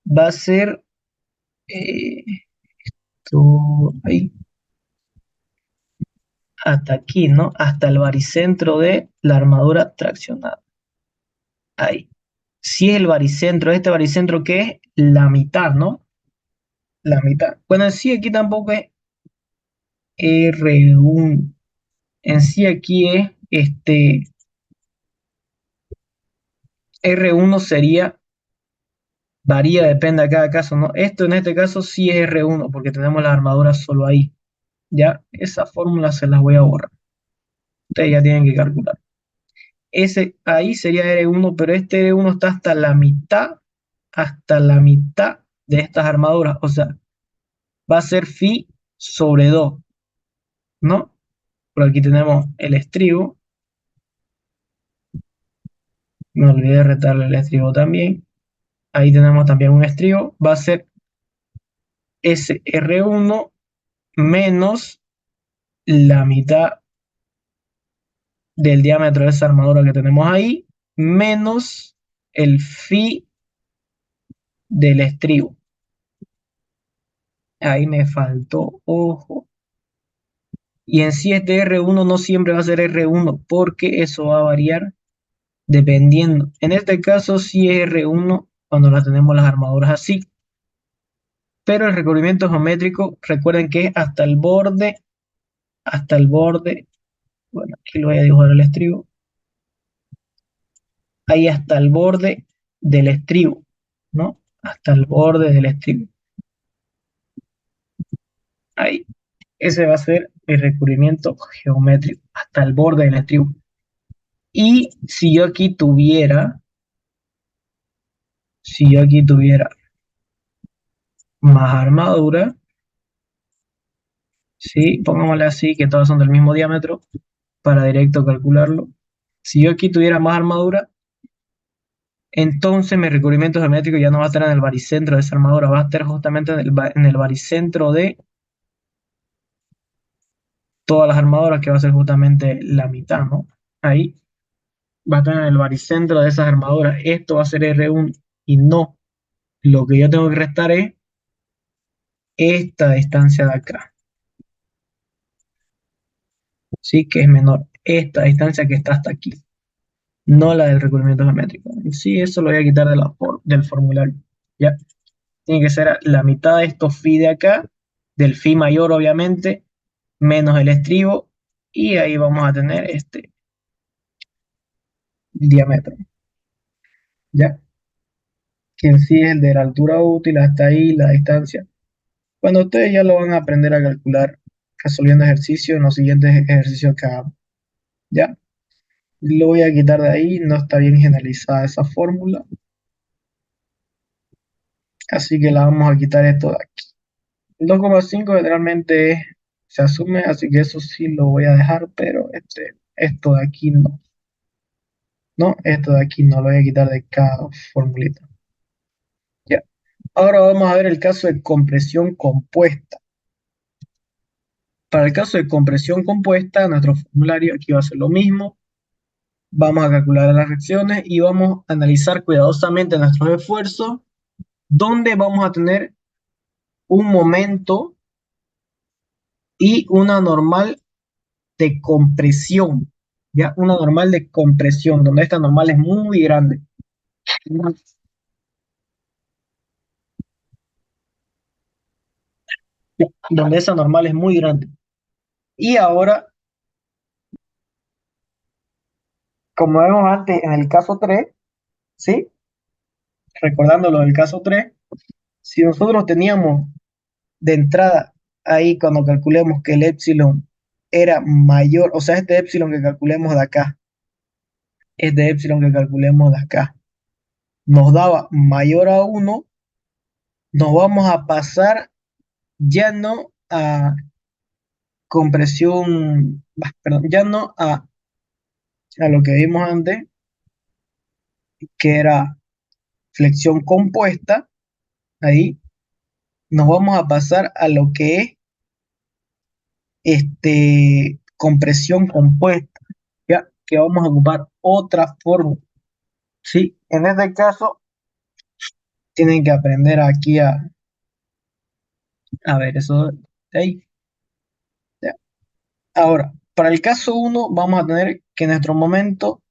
Va a ser eh, ahí, hasta aquí, ¿no? Hasta el baricentro de la armadura traccionada. Ahí. Si es el baricentro, este baricentro que es la mitad, ¿no? La mitad. Bueno, en sí aquí tampoco es R1. En sí aquí es R1 sería, varía, depende de cada caso, ¿no? Esto en este caso sí es R1 porque tenemos las armaduras solo ahí. Ya, esa fórmula se las voy a borrar. Ustedes ya tienen que calcular. Ese ahí sería R1, pero este R1 está hasta la mitad de estas armaduras. O sea, va a ser phi sobre 2, ¿no? Por aquí tenemos el estribo. Me olvidé de retarle el estribo también. Ahí tenemos también un estribo. Va a ser SR1 menos la mitad del diámetro de esa armadura que tenemos ahí, menos el phi del estribo. Ahí me faltó, ojo. Y en sí este R1 no siempre va a ser R1 porque eso va a variar dependiendo. En este caso sí es R1 cuando la tenemos las armaduras así. Pero el recubrimiento geométrico, recuerden que es hasta el borde, bueno, aquí lo voy a dibujar el estribo, ahí hasta el borde del estribo, ¿no? Hasta el borde del estribo. Ahí. Ese va a ser el recubrimiento geométrico, hasta el borde del estribo. Y si yo aquí tuviera más armadura, ¿sí? Pongámosle así, que todas son del mismo diámetro, para directo calcularlo. Si yo aquí tuviera más armadura, entonces mi recubrimiento geométrico ya no va a estar en el baricentro de esa armadura, va a estar justamente en el baricentro de todas las armaduras, que va a ser justamente la mitad, ¿no? Ahí va a estar en el baricentro de esas armaduras. Esto va a ser R1 y no. Lo que yo tengo que restar es esta distancia de acá, ¿sí? Que es menor. Esta distancia que está hasta aquí, no la del recubrimiento geométrico. Sí, eso lo voy a quitar del formulario. Ya, tiene que ser la mitad de estos phi de acá, del phi mayor obviamente, menos el estribo, y ahí vamos a tener este diámetro, ya, que en sí es el de la altura útil hasta ahí, la distancia. Cuando ustedes ya lo van a aprender a calcular resolviendo ejercicios en los siguientes ejercicios que hagamos, ya. Lo voy a quitar de ahí, no está bien generalizada esa fórmula, así que la vamos a quitar esto de aquí. El 2,5 generalmente se asume, así que eso sí lo voy a dejar, pero esto de aquí no. No, esto de aquí no lo voy a quitar de cada formulita. Ya. Ahora vamos a ver el caso de compresión compuesta. Para el caso de compresión compuesta, nuestro formulario aquí va a ser lo mismo. Vamos a calcular las reacciones y vamos a analizar cuidadosamente nuestros esfuerzos, donde vamos a tener un momento y una normal de compresión, ya una normal de compresión, donde esta normal es muy grande, donde esa normal es muy grande. Y ahora, como vemos antes en el caso 3, ¿sí? Recordando lo del caso 3, si nosotros teníamos de entrada ahí cuando calculemos que el epsilon era mayor, o sea, este epsilon que calculemos de acá, este epsilon que calculemos de acá, nos daba mayor a 1, nos vamos a pasar ya no a compresión, perdón, ya no a lo que vimos antes, que era flexión compuesta, ahí nos vamos a pasar a lo que es compresión compuesta, ya que vamos a ocupar otra fórmula. Sí, en este caso tienen que aprender aquí a ver eso de ahí. Ya. Ahora, para el caso uno vamos a tener que nuestro momento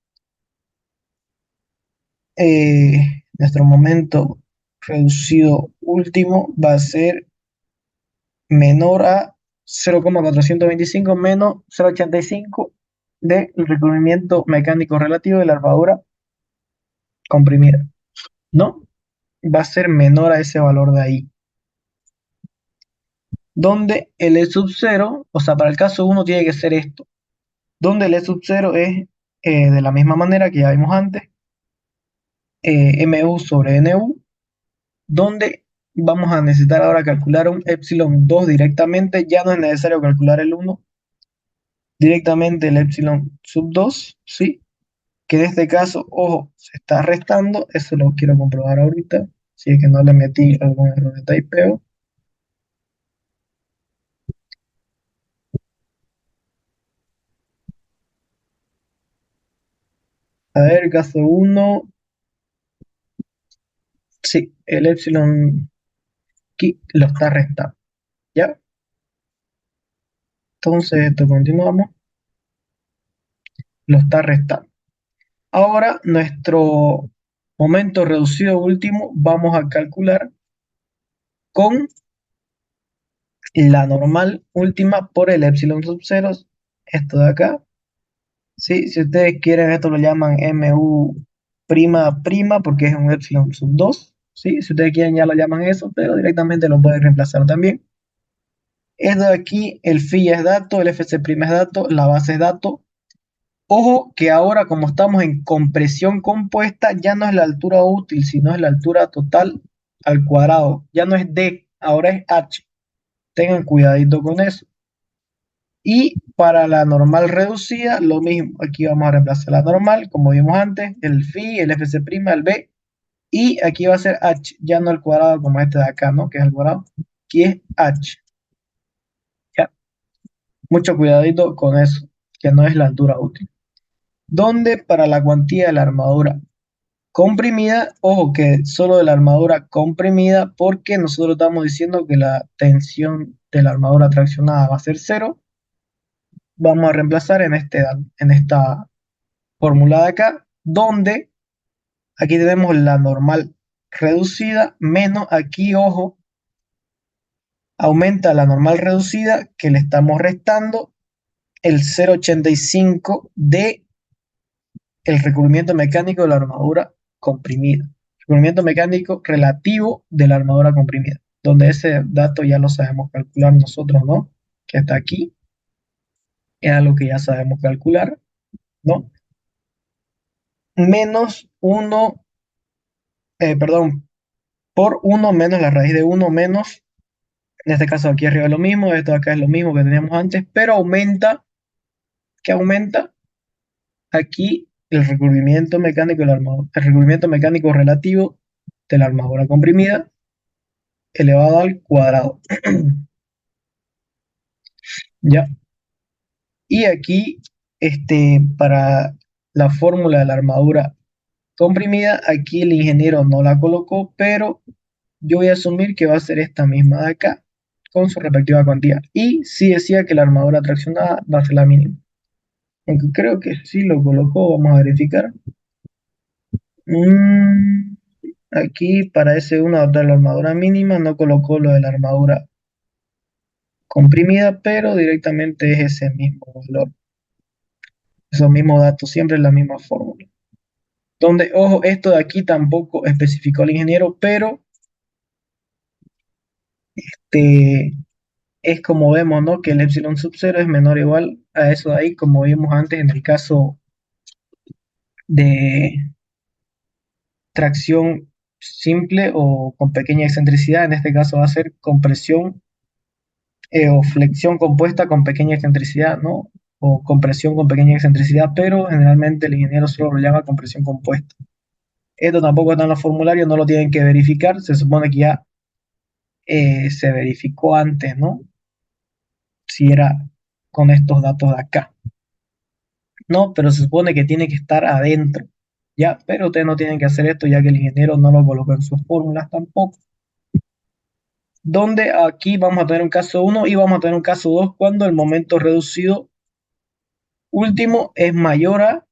nuestro momento reducido último va a ser menor a 0,425 menos 0,85 del recubrimiento mecánico relativo de la armadura comprimida, ¿no? Va a ser menor a ese valor de ahí. Donde el E sub 0, o sea, para el caso uno tiene que ser esto, donde el E sub 0 es de la misma manera que ya vimos antes, MU sobre NU, donde vamos a necesitar ahora calcular un epsilon 2 directamente, ya no es necesario calcular el 1, directamente el epsilon sub 2, ¿sí? Que en este caso, ojo, se está restando, eso lo quiero comprobar ahorita, si es que no le metí algún error de typeo. A ver, caso uno, sí, el epsilon aquí lo está restando, ¿ya? Entonces, esto continuamos, lo está restando. Ahora, nuestro momento reducido último, vamos a calcular con la normal última por el epsilon sub 0, esto de acá. Sí, si ustedes quieren, esto lo llaman MU prima prima porque es un epsilon sub 2. Sí, si ustedes quieren, ya lo llaman eso, pero directamente lo pueden reemplazar también. Esto de aquí, el phi es dato, el FC prima es dato, la base es dato. Ojo que ahora, como estamos en compresión compuesta, ya no es la altura útil, sino es la altura total al cuadrado. Ya no es D, ahora es H. Tengan cuidadito con eso. Y para la normal reducida, lo mismo. Aquí vamos a reemplazar la normal, como vimos antes, el phi, el FC', el B. Y aquí va a ser H, ya no el cuadrado como este de acá, ¿no? Que es el cuadrado. Aquí es H. Ya. Mucho cuidadito con eso, que no es la altura útil. Donde para la cuantía de la armadura comprimida, ojo que solo de la armadura comprimida, porque nosotros estamos diciendo que la tensión de la armadura traccionada va a ser cero. Vamos a reemplazar en esta fórmula de acá, donde aquí tenemos la normal reducida, menos aquí, ojo, aumenta la normal reducida que le estamos restando el 0,85 de el recubrimiento mecánico de la armadura comprimida. Recubrimiento mecánico relativo de la armadura comprimida, donde ese dato ya lo sabemos calcular nosotros, ¿no? Que está aquí, es algo que ya sabemos calcular, ¿no? Menos 1, perdón, por 1 menos la raíz de 1 menos, en este caso aquí arriba es lo mismo, esto acá es lo mismo que teníamos antes, pero aumenta, ¿qué aumenta? Aquí el recubrimiento mecánico, el recubrimiento mecánico relativo de la armadura comprimida elevado al cuadrado. ¿Ya? Y aquí, para la fórmula de la armadura comprimida, aquí el ingeniero no la colocó, pero yo voy a asumir que va a ser esta misma de acá, con su respectiva cuantía. Y sí decía que la armadura traccionada va a ser la mínima. Aunque creo que sí lo colocó, vamos a verificar. Mm, aquí para ese uno adoptar la armadura mínima, no colocó lo de la armadura comprimida, pero directamente es ese mismo valor, esos mismos datos, siempre es la misma fórmula. Donde, ojo, esto de aquí tampoco especificó el ingeniero, pero este, es como vemos, ¿no? Que el epsilon sub 0 es menor o igual a eso de ahí, como vimos antes en el caso de tracción simple o con pequeña excentricidad. En este caso va a ser compresión o flexión compuesta con pequeña excentricidad, ¿no? O compresión con pequeña excentricidad, pero generalmente el ingeniero solo lo llama compresión compuesta. Esto tampoco está en los formularios, no lo tienen que verificar, se supone que ya se verificó antes, ¿no? Si era con estos datos de acá. No, pero se supone que tiene que estar adentro, ¿ya? Pero ustedes no tienen que hacer esto ya que el ingeniero no lo colocó en sus fórmulas tampoco. Donde aquí vamos a tener un caso 1 y vamos a tener un caso 2 cuando el momento reducido último es mayor a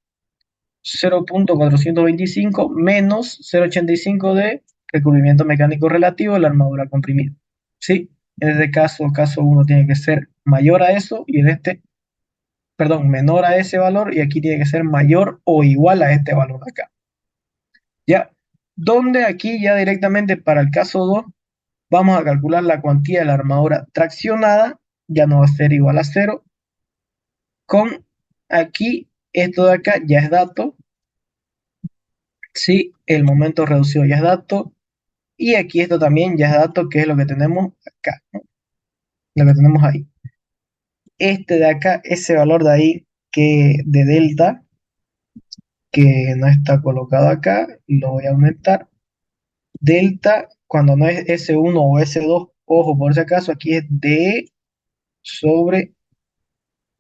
0.425 menos 0.85 de recubrimiento mecánico relativo de la armadura comprimida. ¿Sí? En este caso, caso 1 tiene que ser mayor a eso y en este, perdón, menor a ese valor y aquí tiene que ser mayor o igual a este valor de acá. ¿Ya? Donde aquí ya directamente para el caso 2 vamos a calcular la cuantía de la armadura traccionada, ya no va a ser igual a cero, con aquí, esto de acá ya es dato, sí, el momento reducido ya es dato, y aquí esto también ya es dato, que es lo que tenemos acá, ¿no? Lo que tenemos ahí. Este de acá, ese valor de ahí, que de delta, que no está colocado acá, lo voy a aumentar. Delta, cuando no es S1 o S2, ojo, por si acaso, aquí es D sobre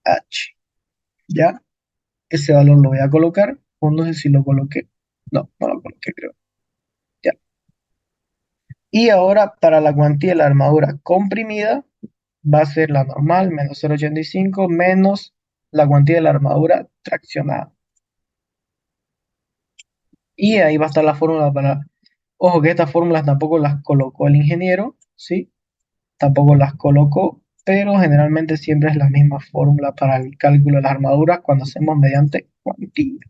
H, ¿ya? Ese valor lo voy a colocar, o no sé si lo coloqué. No, no lo coloqué, creo. Ya. Y ahora para la cuantía de la armadura comprimida va a ser la normal, menos 0.85, menos la cuantía de la armadura traccionada. Y ahí va a estar la fórmula para... Ojo que estas fórmulas tampoco las colocó el ingeniero, ¿sí? Tampoco las colocó, pero generalmente siempre es la misma fórmula para el cálculo de las armaduras cuando hacemos mediante cuantía.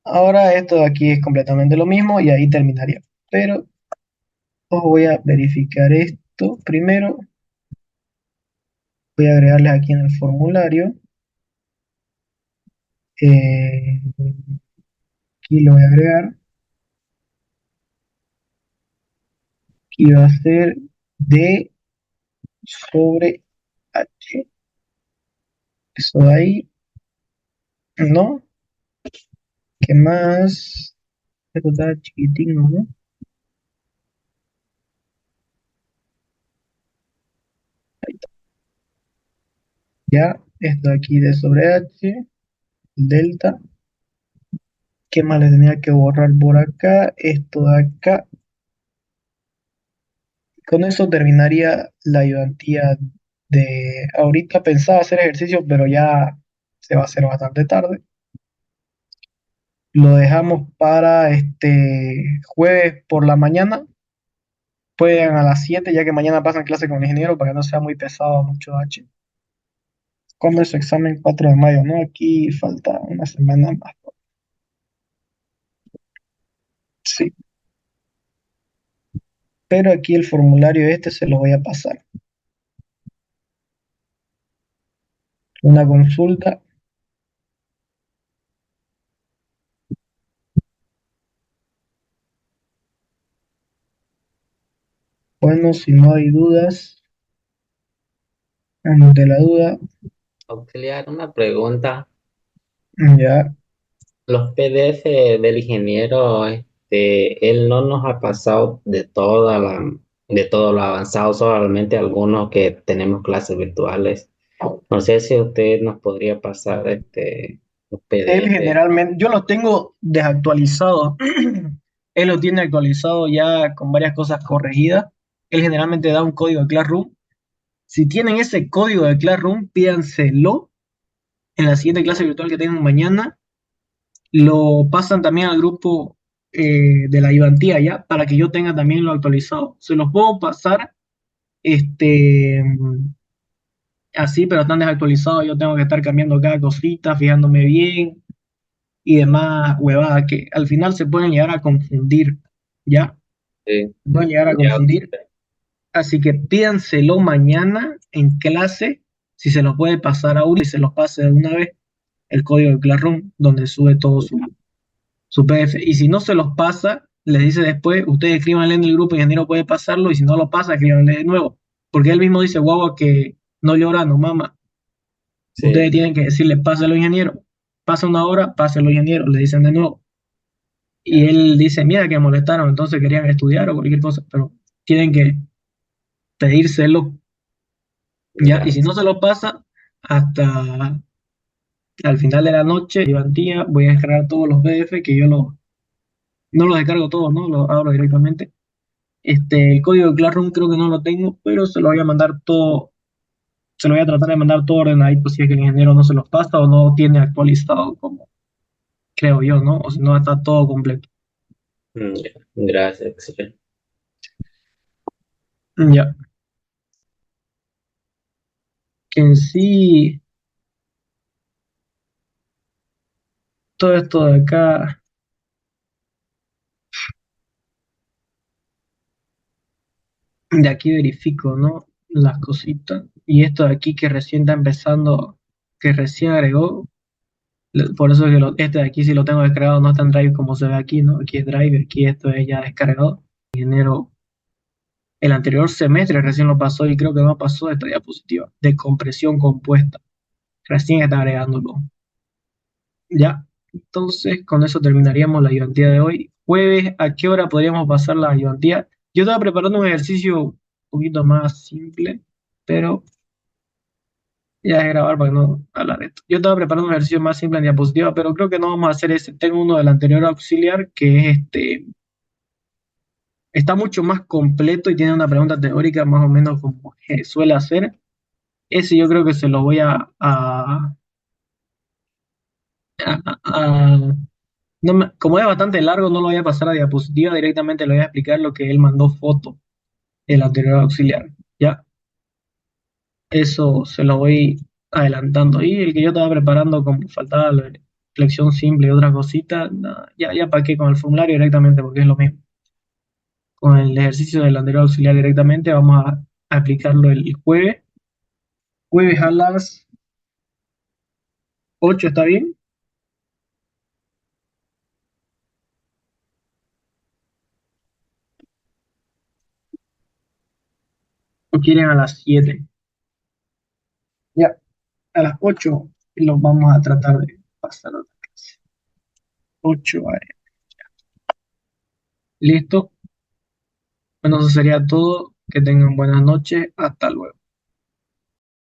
Ahora esto de aquí es completamente lo mismo y ahí terminaría. Pero os voy a verificar esto primero. Voy a agregarles aquí en el formulario. Eh, Aquí lo voy a agregar. Y va a ser D sobre H. Eso de ahí. ¿No? ¿Qué más? Esto está chiquitín, ¿no? Ya. Esto de aquí D sobre H. Delta. ¿Qué más le tenía que borrar por acá? Esto de acá. Con eso terminaría la ayudantía de ahorita. Pensaba hacer ejercicio, pero ya se va a hacer bastante tarde. Lo dejamos para este jueves por la mañana. Pueden a las 7 ya que mañana pasan clase con el ingeniero para que no sea muy pesado, mucho H. Come su examen 4 de mayo, ¿no? Aquí falta una semana más. Sí, pero aquí el formulario este se lo voy a pasar. Una consulta. Bueno, si no hay dudas, ante la duda, Auxiliar, una pregunta. ya. Los PDF del ingeniero, él no nos ha pasado de todo lo avanzado, solamente algunos que tenemos clases virtuales. No sé si usted nos podría pasar los Él PDF. generalmente, yo lo tengo desactualizado. Él lo tiene actualizado ya con varias cosas corregidas. Él generalmente da un código de Classroom. Si tienen ese código de Classroom, pídanselo en la siguiente clase virtual que tengan mañana. Lo pasan también al grupo de la ayudantía ya, para que yo tenga también lo actualizado. Se los puedo pasar este, así, pero están desactualizados. Yo tengo que estar cambiando cada cosita, fijándome bien y demás huevadas que al final se pueden llegar a confundir, ¿ya? Sí, Se pueden llegar a ya, confundir. Así que pídanselo mañana en clase, si se lo puede pasar a uno y se los pase de una vez el código de Classroom, donde sube todo su PDF. Y si no se los pasa, les dice después, ustedes escríbanle en el grupo, ingeniero puede pasarlo, y si no lo pasa, escríbanle de nuevo. Porque él mismo dice, guagua, que no llora, no mama. Ustedes sí, tienen que decirle, páselo, ingeniero. Pasa una hora, páselo, ingeniero. Le dicen de nuevo. Y ya, él dice, mira que molestaron, entonces querían estudiar o cualquier cosa, pero tienen que pedírselo, ¿ya? Y ya, si no se lo pasa, hasta al final de la noche, ayudantía, voy a descargar todos los PDF, que yo no los descargo todos, ¿no? Los abro directamente. El código de Classroom creo que no lo tengo, pero se lo voy a mandar todo Se lo voy a tratar de mandar todo ordenadito si es que el ingeniero no se los pasa o no tiene actualizado como creo yo, ¿no? O si no está todo completo. Ya, gracias, excelente. Ya, que en sí, todo esto de acá, de aquí verifico, ¿no? Las cositas. Y esto de aquí que recién está empezando, que recién agregó, por eso es que este de aquí si lo tengo descargado no está en Drive como se ve aquí, ¿no? Aquí es Drive, aquí esto es ya descargado. Enero, el anterior semestre recién lo pasó y creo que no pasó esta diapositiva de compresión compuesta. Recién está agregándolo. Ya, entonces con eso terminaríamos la ayudantía de hoy. Jueves, ¿a qué hora podríamos pasar la ayudantía? Yo estaba preparando un ejercicio un poquito más simple, pero ya es grabar para no hablar de esto. Yo estaba preparando un ejercicio más simple en diapositiva, pero creo que no vamos a hacer ese. Tengo uno del anterior auxiliar que es está mucho más completo y tiene una pregunta teórica más o menos como que suele hacer. Ese yo creo que se lo voy no como es bastante largo, no lo voy a pasar a diapositiva, directamente le voy a explicar lo que él mandó foto, el anterior auxiliar. Ya, eso se lo voy adelantando. Y el que yo estaba preparando, como faltaba la lección simple y otras cositas, nada, ya para qué con el formulario directamente, porque es lo mismo. Con el ejercicio del anterior auxiliar directamente, vamos a aplicarlo el jueves. Jueves a las 8, ¿está bien? ¿O quieren a las 7? Ya, a las 8 los vamos a tratar de pasar a otra clase. 8 a.m. ¿Listo? Bueno, eso sería todo. Que tengan buenas noches. Hasta luego.